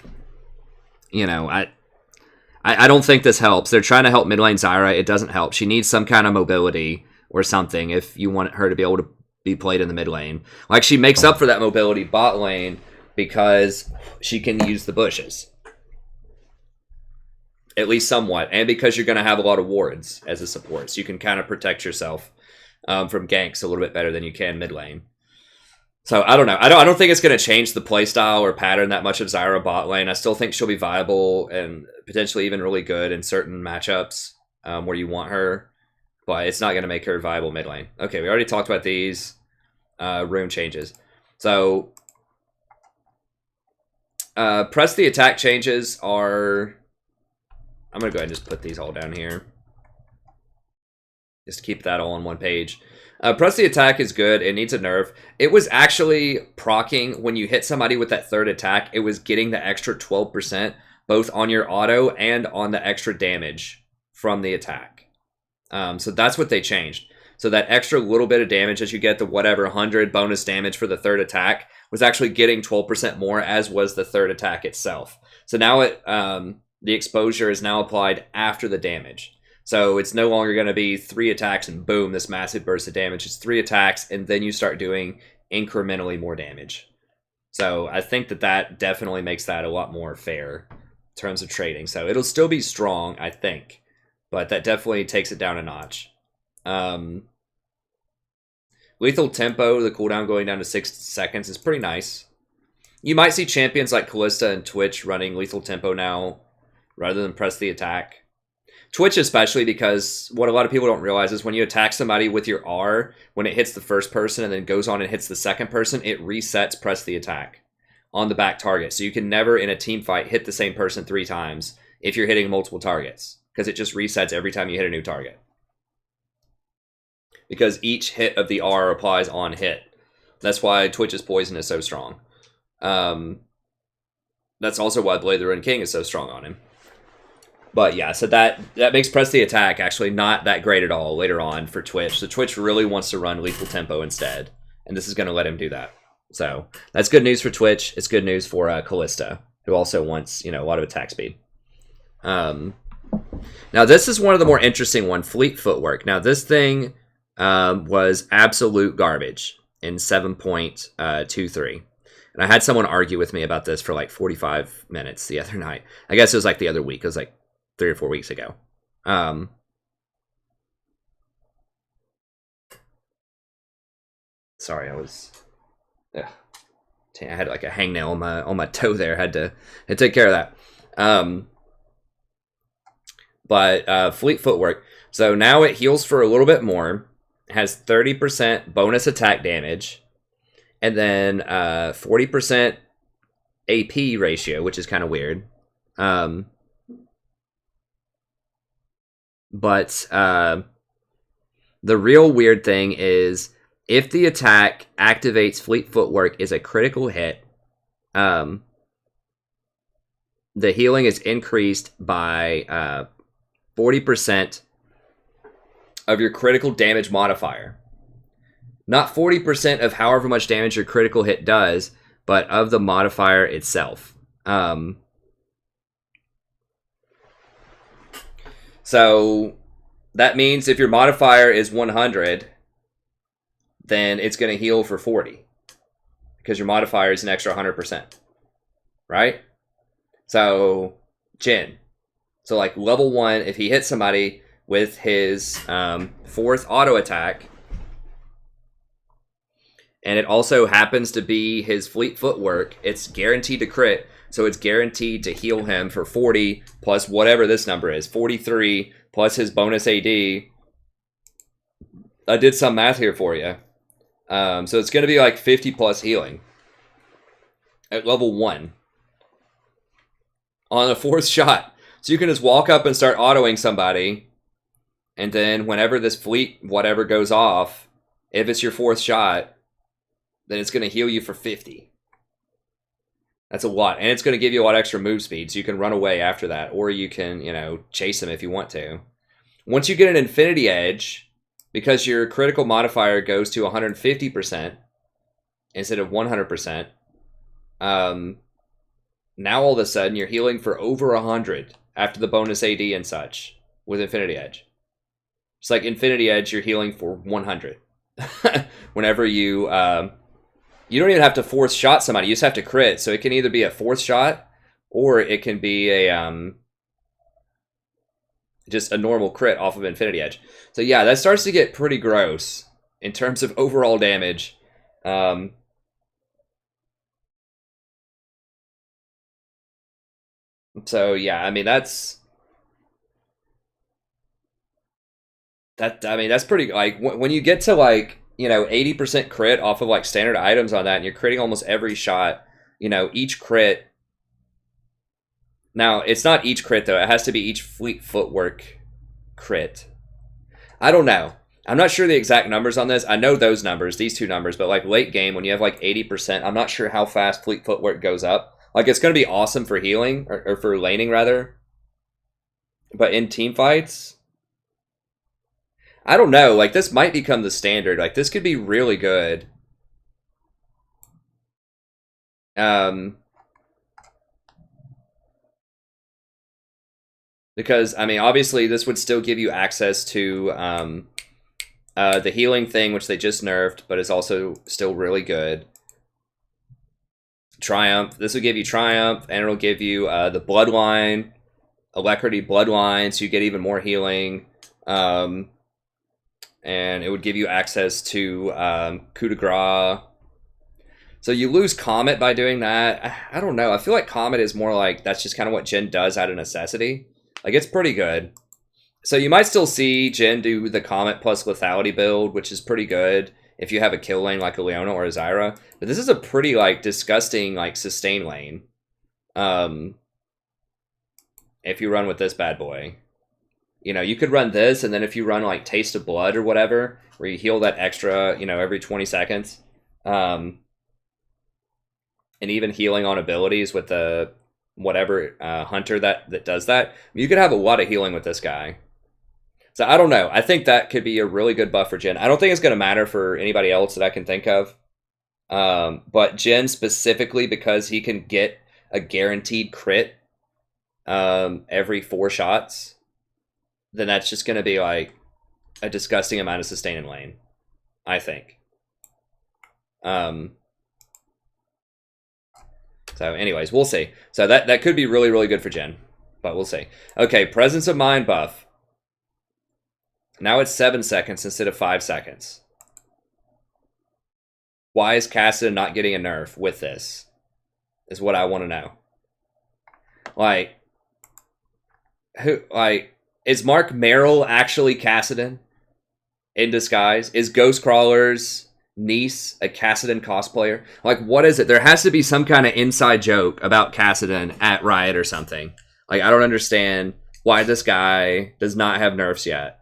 [SPEAKER 1] you know, I don't think this helps. They're trying to help mid lane Zyra. It doesn't help. She needs some kind of mobility or something if you want her to be able to be played in the mid lane. Like, she makes up for that mobility bot lane because she can use the bushes. At least somewhat. And because you're going to have a lot of wards as a support. So you can kind of protect yourself from ganks a little bit better than you can mid lane. So I don't know. I don't think it's going to change the playstyle or pattern that much of Zyra bot lane. I still think she'll be viable and potentially even really good in certain matchups where you want her. But it's not going to make her viable mid lane. Okay, we already talked about these rune changes. So press the attack changes are... I'm going to go ahead and just put these all down here. Just keep that all on one page. Press the attack is good. It needs a nerf. It was actually proccing when you hit somebody with that third attack. It was getting the extra 12% both on your auto and on the extra damage from the attack. So that's what they changed. So that extra little bit of damage as you get the whatever 100 bonus damage for the third attack was actually getting 12% more, as was the third attack itself. So now the exposure is now applied after the damage. So it's no longer going to be 3 attacks and boom, this massive burst of damage. It's 3 attacks and then you start doing incrementally more damage. So I think that definitely makes that a lot more fair in terms of trading. So it'll still be strong, I think, but that definitely takes it down a notch. Lethal tempo, the cooldown going down to 6 seconds is pretty nice. You might see champions like Kalista and Twitch running lethal tempo now rather than press the attack. Twitch especially, because what a lot of people don't realize is when you attack somebody with your R, when it hits the first person and then goes on and hits the second person, it resets press the attack on the back target. So you can never in a team fight hit the same person 3 times if you're hitting multiple targets, because it just resets every time you hit a new target. Because each hit of the R applies on hit. That's why Twitch's poison is so strong. That's also why Blade the Ruined King is so strong on him. But yeah, so that makes press the attack actually not that great at all later on for Twitch. So Twitch really wants to run lethal tempo instead, and this is going to let him do that. So that's good news for Twitch. It's good news for Kalista, who also wants, a lot of attack speed. Now this is one of the more interesting one, Fleet Footwork. Now this thing was absolute garbage in 7.23. And I had someone argue with me about this for like 45 minutes the other night. I guess it was like the other week. It was like 3 or 4 weeks ago. Sorry, I was... I had like a hangnail on my toe there. I had to take care of that. But Fleet Footwork. So now it heals for a little bit more. It has 30% bonus attack damage. And then 40% AP ratio, which is kind of weird. But the real weird thing is if the attack activates Fleet Footwork is a critical hit, the healing is increased by 40% of your critical damage modifier. Not 40% of however much damage your critical hit does, but of the modifier itself. So that means if your modifier is 100, then it's going to heal for 40. Because your modifier is an extra 100%. Right? So, Jhin. So like level 1, if he hits somebody with his 4th auto attack, and it also happens to be his Fleet Footwork, it's guaranteed to crit, so it's guaranteed to heal him for 40 plus whatever this number is, 43 plus his bonus AD. I did some math here for you. So it's going to be like 50 plus healing at level 1 on the 4th shot. So you can just walk up and start autoing somebody, and then whenever this fleet whatever goes off, if it's your 4th shot, then it's going to heal you for 50. That's a lot. And it's going to give you a lot extra move speed, so you can run away after that, or you can, chase him if you want to. Once you get an Infinity Edge, because your critical modifier goes to 150% instead of 100%, now all of a sudden you're healing for over 100 after the bonus AD and such with Infinity Edge. It's like Infinity Edge, you're healing for 100. Whenever you don't even have to 4th shot somebody, you just have to crit. So it can either be a 4th shot, or it can be a just a normal crit off of Infinity Edge. So yeah, that starts to get pretty gross in terms of overall damage. So yeah, I mean that's pretty, like when you get to like 80% crit off of like standard items on that, and you're critting almost every shot, each crit. Now, it's not each crit though, it has to be each Fleet Footwork crit. I don't know. I'm not sure the exact numbers on this. I know those numbers, these two numbers, but like late game when you have like 80%, I'm not sure how fast Fleet Footwork goes up. Like it's going to be awesome for healing, or for laning rather. But in team fights, I don't know. Like this might become the standard. Like this could be really good. Because, I mean, obviously this would still give you access to the healing thing, which they just nerfed, but is also still really good. Triumph. This will give you Triumph, and it'll give you the Bloodline, Alacrity Bloodline, so you get even more healing. And it would give you access to Coup de Grace. So you lose Comet by doing that. I don't know. I feel like Comet is more like that's just kind of what Jhin does out of necessity. Like, it's pretty good. So you might still see Jhin do the Comet plus Lethality build, which is pretty good if you have a kill lane like a Leona or a Zyra. But this is a pretty, like, disgusting, like, sustain lane. If you run with this bad boy. You know, you could run this, and then if you run, like, Taste of Blood or whatever, where you heal that extra, you know, every 20 seconds. And even healing on abilities with the whatever hunter that does that. You could have a lot of healing with this guy. So I don't know. I think that could be a really good buff for Jhin. I don't think it's going to matter for anybody else that I can think of. But Jhin specifically, because he can get a guaranteed crit every 4 shots, then that's just going to be like a disgusting amount of sustain in lane, I think. So anyways, we'll see. So that could be really, really good for Jhin, but we'll see. Okay, Presence of Mind buff. Now it's 7 seconds instead of 5 seconds. Why is Cassidy not getting a nerf with this? Is what I want to know. Like, is Mark Merrill actually Cassidy in disguise? Is Ghostcrawler's niece a Cassidy cosplayer? Like, what is it? There has to be some kind of inside joke about Cassidy at Riot or something. Like, I don't understand why this guy does not have nerfs yet.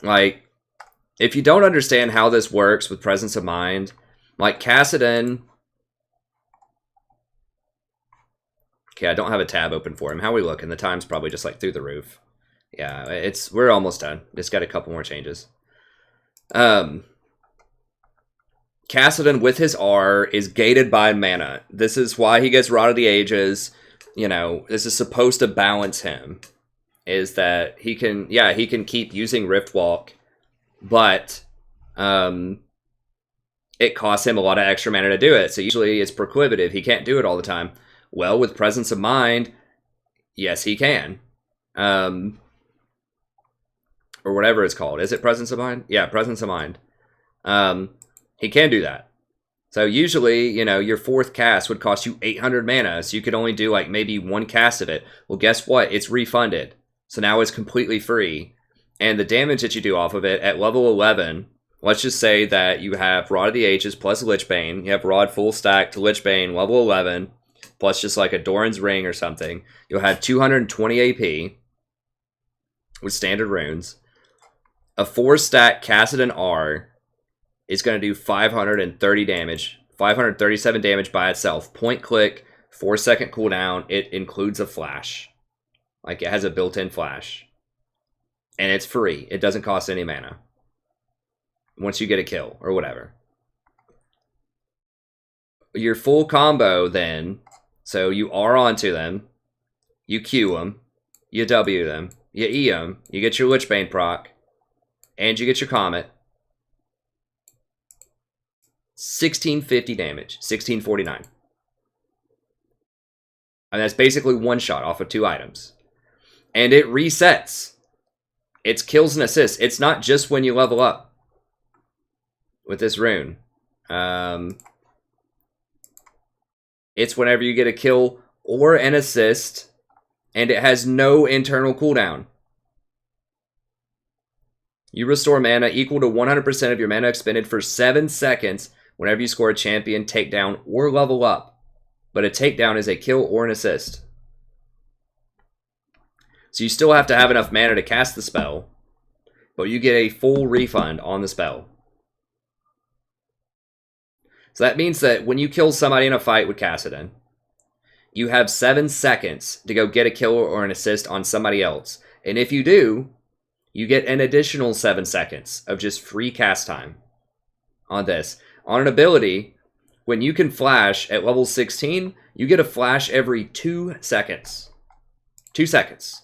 [SPEAKER 1] Like, if you don't understand how this works with Presence of Mind, like Cassidy... Okay, I don't have a tab open for him. How are we looking? The time's probably just like through the roof. Yeah, we're almost done. Just got a couple more changes. Cassidy with his R is gated by mana. This is why he gets Rod of the Ages. You know, this is supposed to balance him. Is that he can, yeah, he can keep using Riftwalk, but it costs him a lot of extra mana to do it. So usually it's prohibitive. He can't do it all the time. Well, with Presence of Mind, yes, he can. Or whatever it's called. Is it Presence of Mind? Yeah, Presence of Mind. He can do that. So usually, you know, your 4th cast would cost you 800 mana, so you could only do like maybe 1 cast of it. Well, guess what? It's refunded. So now it's completely free. And the damage that you do off of it at level 11, let's just say that you have Rod of the Ages plus Lichbane. You have Rod full stack to Lichbane, level 11, plus just like a Doran's Ring or something. You'll have 220 AP with standard runes. A 4-stack Cassidy R is going to do 530 damage, 537 damage by itself. Point click, 4-second cooldown. It includes a flash. Like, it has a built-in flash. And it's free. It doesn't cost any mana. Once you get a kill, or whatever. Your full combo, then, so you R onto them, you Q them, you W them, you E them, you get your Lichbane proc, and you get your Comet. 1650 damage, 1649. And that's basically one shot off of 2 items. And it resets. It's kills and assists. It's not just when you level up with this rune. It's whenever you get a kill or an assist, and it has no internal cooldown. You restore mana equal to 100% of your mana expended for 7 seconds whenever you score a champion, takedown, or level up. But a takedown is a kill or an assist. So you still have to have enough mana to cast the spell. but you get a full refund on the spell. So that means that when you kill somebody in a fight with Kassadin, you have 7 seconds to go get a kill or an assist on somebody else. And if you do, you get an additional 7 seconds of just free cast time on this. On an ability, when you can flash at level 16, you get a flash every 2 seconds. 2 seconds.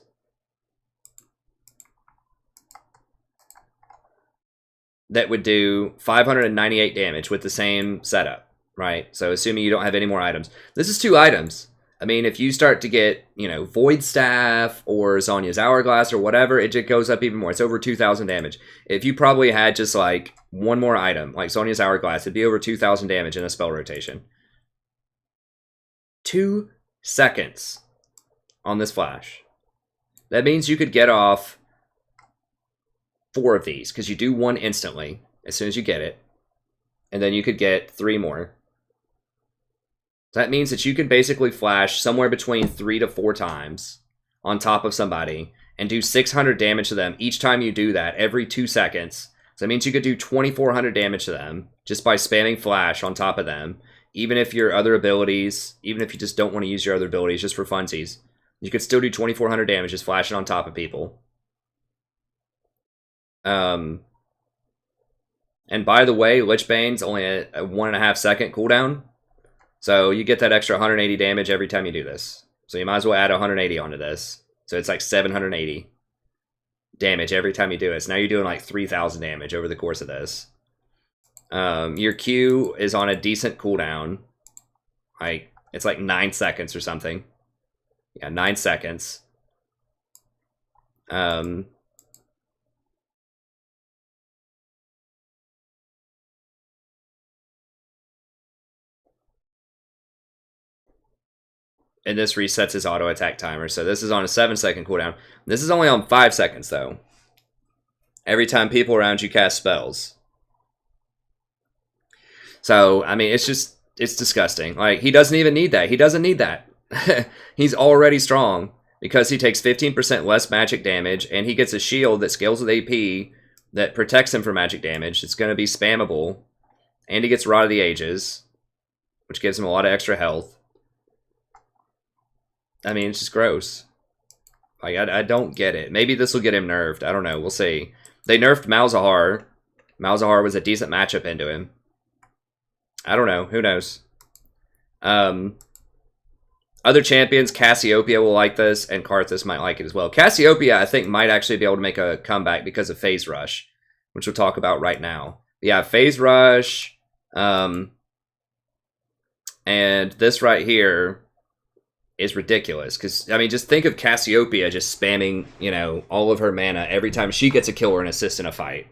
[SPEAKER 1] That would do 598 damage with the same setup, right? So assuming you don't have any more items. This is 2 items. I mean, if you start to get, you know, Void Staff or Zhonya's Hourglass or whatever, it just goes up even more. It's over 2,000 damage. If you probably had just like one more item, like Zhonya's Hourglass, it'd be over 2,000 damage in a spell rotation. 2 seconds on this flash. That means you could get off 4 of these, because you do 1 instantly as soon as you get it. And then you could get 3 more. That means that you can basically flash somewhere between 3 to 4 times on top of somebody and do 600 damage to them each time you do that every 2 seconds. So that means you could do 2,400 damage to them just by spamming flash on top of them. Even if your other abilities, even if you just don't want to use your other abilities just for funsies, you could still do 2,400 damage just flashing on top of people. And by the way, Lichbane's only a 1.5 second cooldown. So you get that extra 180 damage every time you do this. So you might as well add 180 onto this. So it's like 780 damage every time you do it. So now you're doing like 3,000 damage over the course of this. Your Q is on a decent cooldown. Like, it's like 9 seconds or something. Yeah, 9 seconds. And this resets his auto attack timer. So this is on a 7-second cooldown. This is only on 5 seconds though. Every time people around you cast spells. So, I mean, it's disgusting. Like, he doesn't even need that. He doesn't need that. He's already strong because he takes 15% less magic damage and he gets a shield that scales with AP that protects him from magic damage. It's going to be spammable. And he gets Rod of the Ages, which gives him a lot of extra health. I mean, it's just gross. Like, I don't get it. Maybe this will get him nerfed. I don't know. We'll see. They nerfed Malzahar. Malzahar was a decent matchup into him. I don't know. Who knows? Other champions, Cassiopeia will like this, and Karthus might like it as well. Cassiopeia, I think, might actually be able to make a comeback because of Phase Rush, which we'll talk about right now. Yeah, Phase Rush, and this right here is ridiculous. Because, I mean, just think of Cassiopeia just spamming, you know, all of her mana every time she gets a kill or an assist in a fight.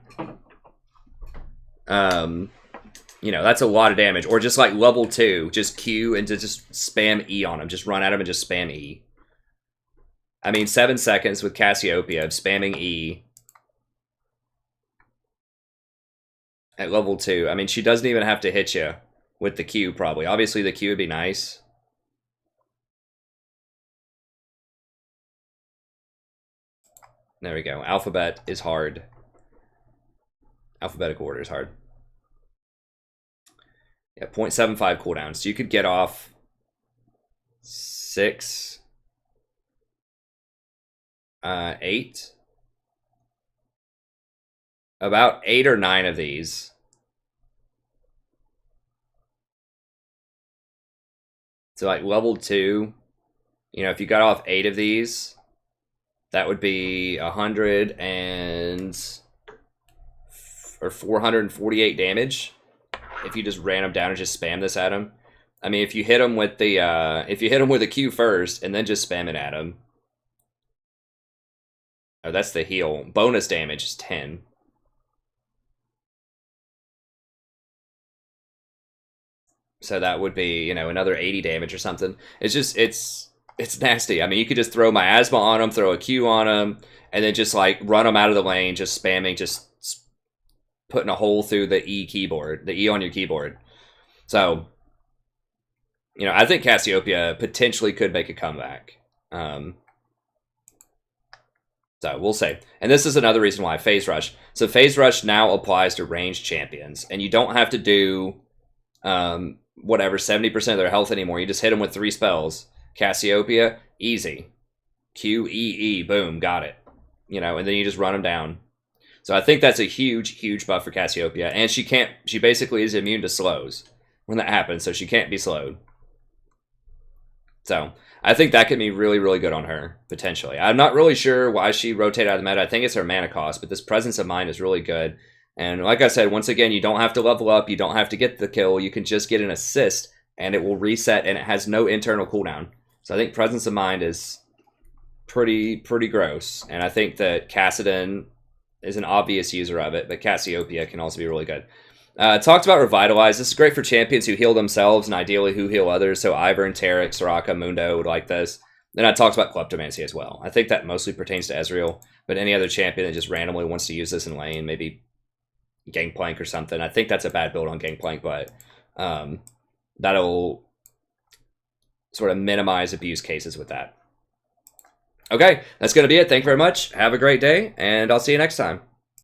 [SPEAKER 1] You know, that's a lot of damage. Or just like level 2, just Q and just spam E on him. Just run at him and just spam E. I mean, 7 seconds with Cassiopeia of spamming E at level 2. I mean, she doesn't even have to hit you with the Q, probably. Obviously, the Q would be nice. There we go. Alphabet is hard. Alphabetical order is hard. Yeah, 0.75 cooldown. So you could get off 6, 8. About 8 or 9 of these. So like level 2, you know, if you got off 8 of these, that would be 100 or 448 damage. If you just ran him down and just spam this at him. I mean, if you hit him with the a Q first and then just spam it at him. Oh, that's the heal. Bonus damage is 10. So that would be, you know, another 80 damage or something. It's just, it's nasty. I mean, you could just throw miasma on him, throw a Q on him, and then just like run him out of the lane, just spamming, just putting a hole through the E keyboard, the E on your keyboard. So, you know, I think Cassiopeia potentially could make a comeback. So we'll see. And this is another reason why Phase Rush. So Phase Rush now applies to ranged champions. And you don't have to do whatever, 70% of their health anymore. You just hit them with 3 spells. Cassiopeia, easy. QEE, boom, got it. You know, and then you just run them down. So I think that's a huge, huge buff for Cassiopeia. And she basically is immune to slows when that happens, so she can't be slowed. So I think that could be really, really good on her, potentially. I'm not really sure why she rotated out of the meta. I think it's her mana cost, but this Presence of Mind is really good. And like I said, once again, you don't have to level up. You don't have to get the kill. You can just get an assist, and it will reset, and it has no internal cooldown. So I think Presence of Mind is pretty gross. And I think that Kassadin is an obvious user of it, but Cassiopeia can also be really good. Talked about Revitalize. This is great for champions who heal themselves and ideally who heal others. So Ivern, Taric, Soraka, Mundo would like this. Then I talked about Kleptomancy as well. I think that mostly pertains to Ezreal, but any other champion that just randomly wants to use this in lane, maybe Gangplank or something. I think that's a bad build on Gangplank, but that'll sort of minimize abuse cases with that. Okay, that's going to be it. Thank you very much. Have a great day, and I'll see you next time.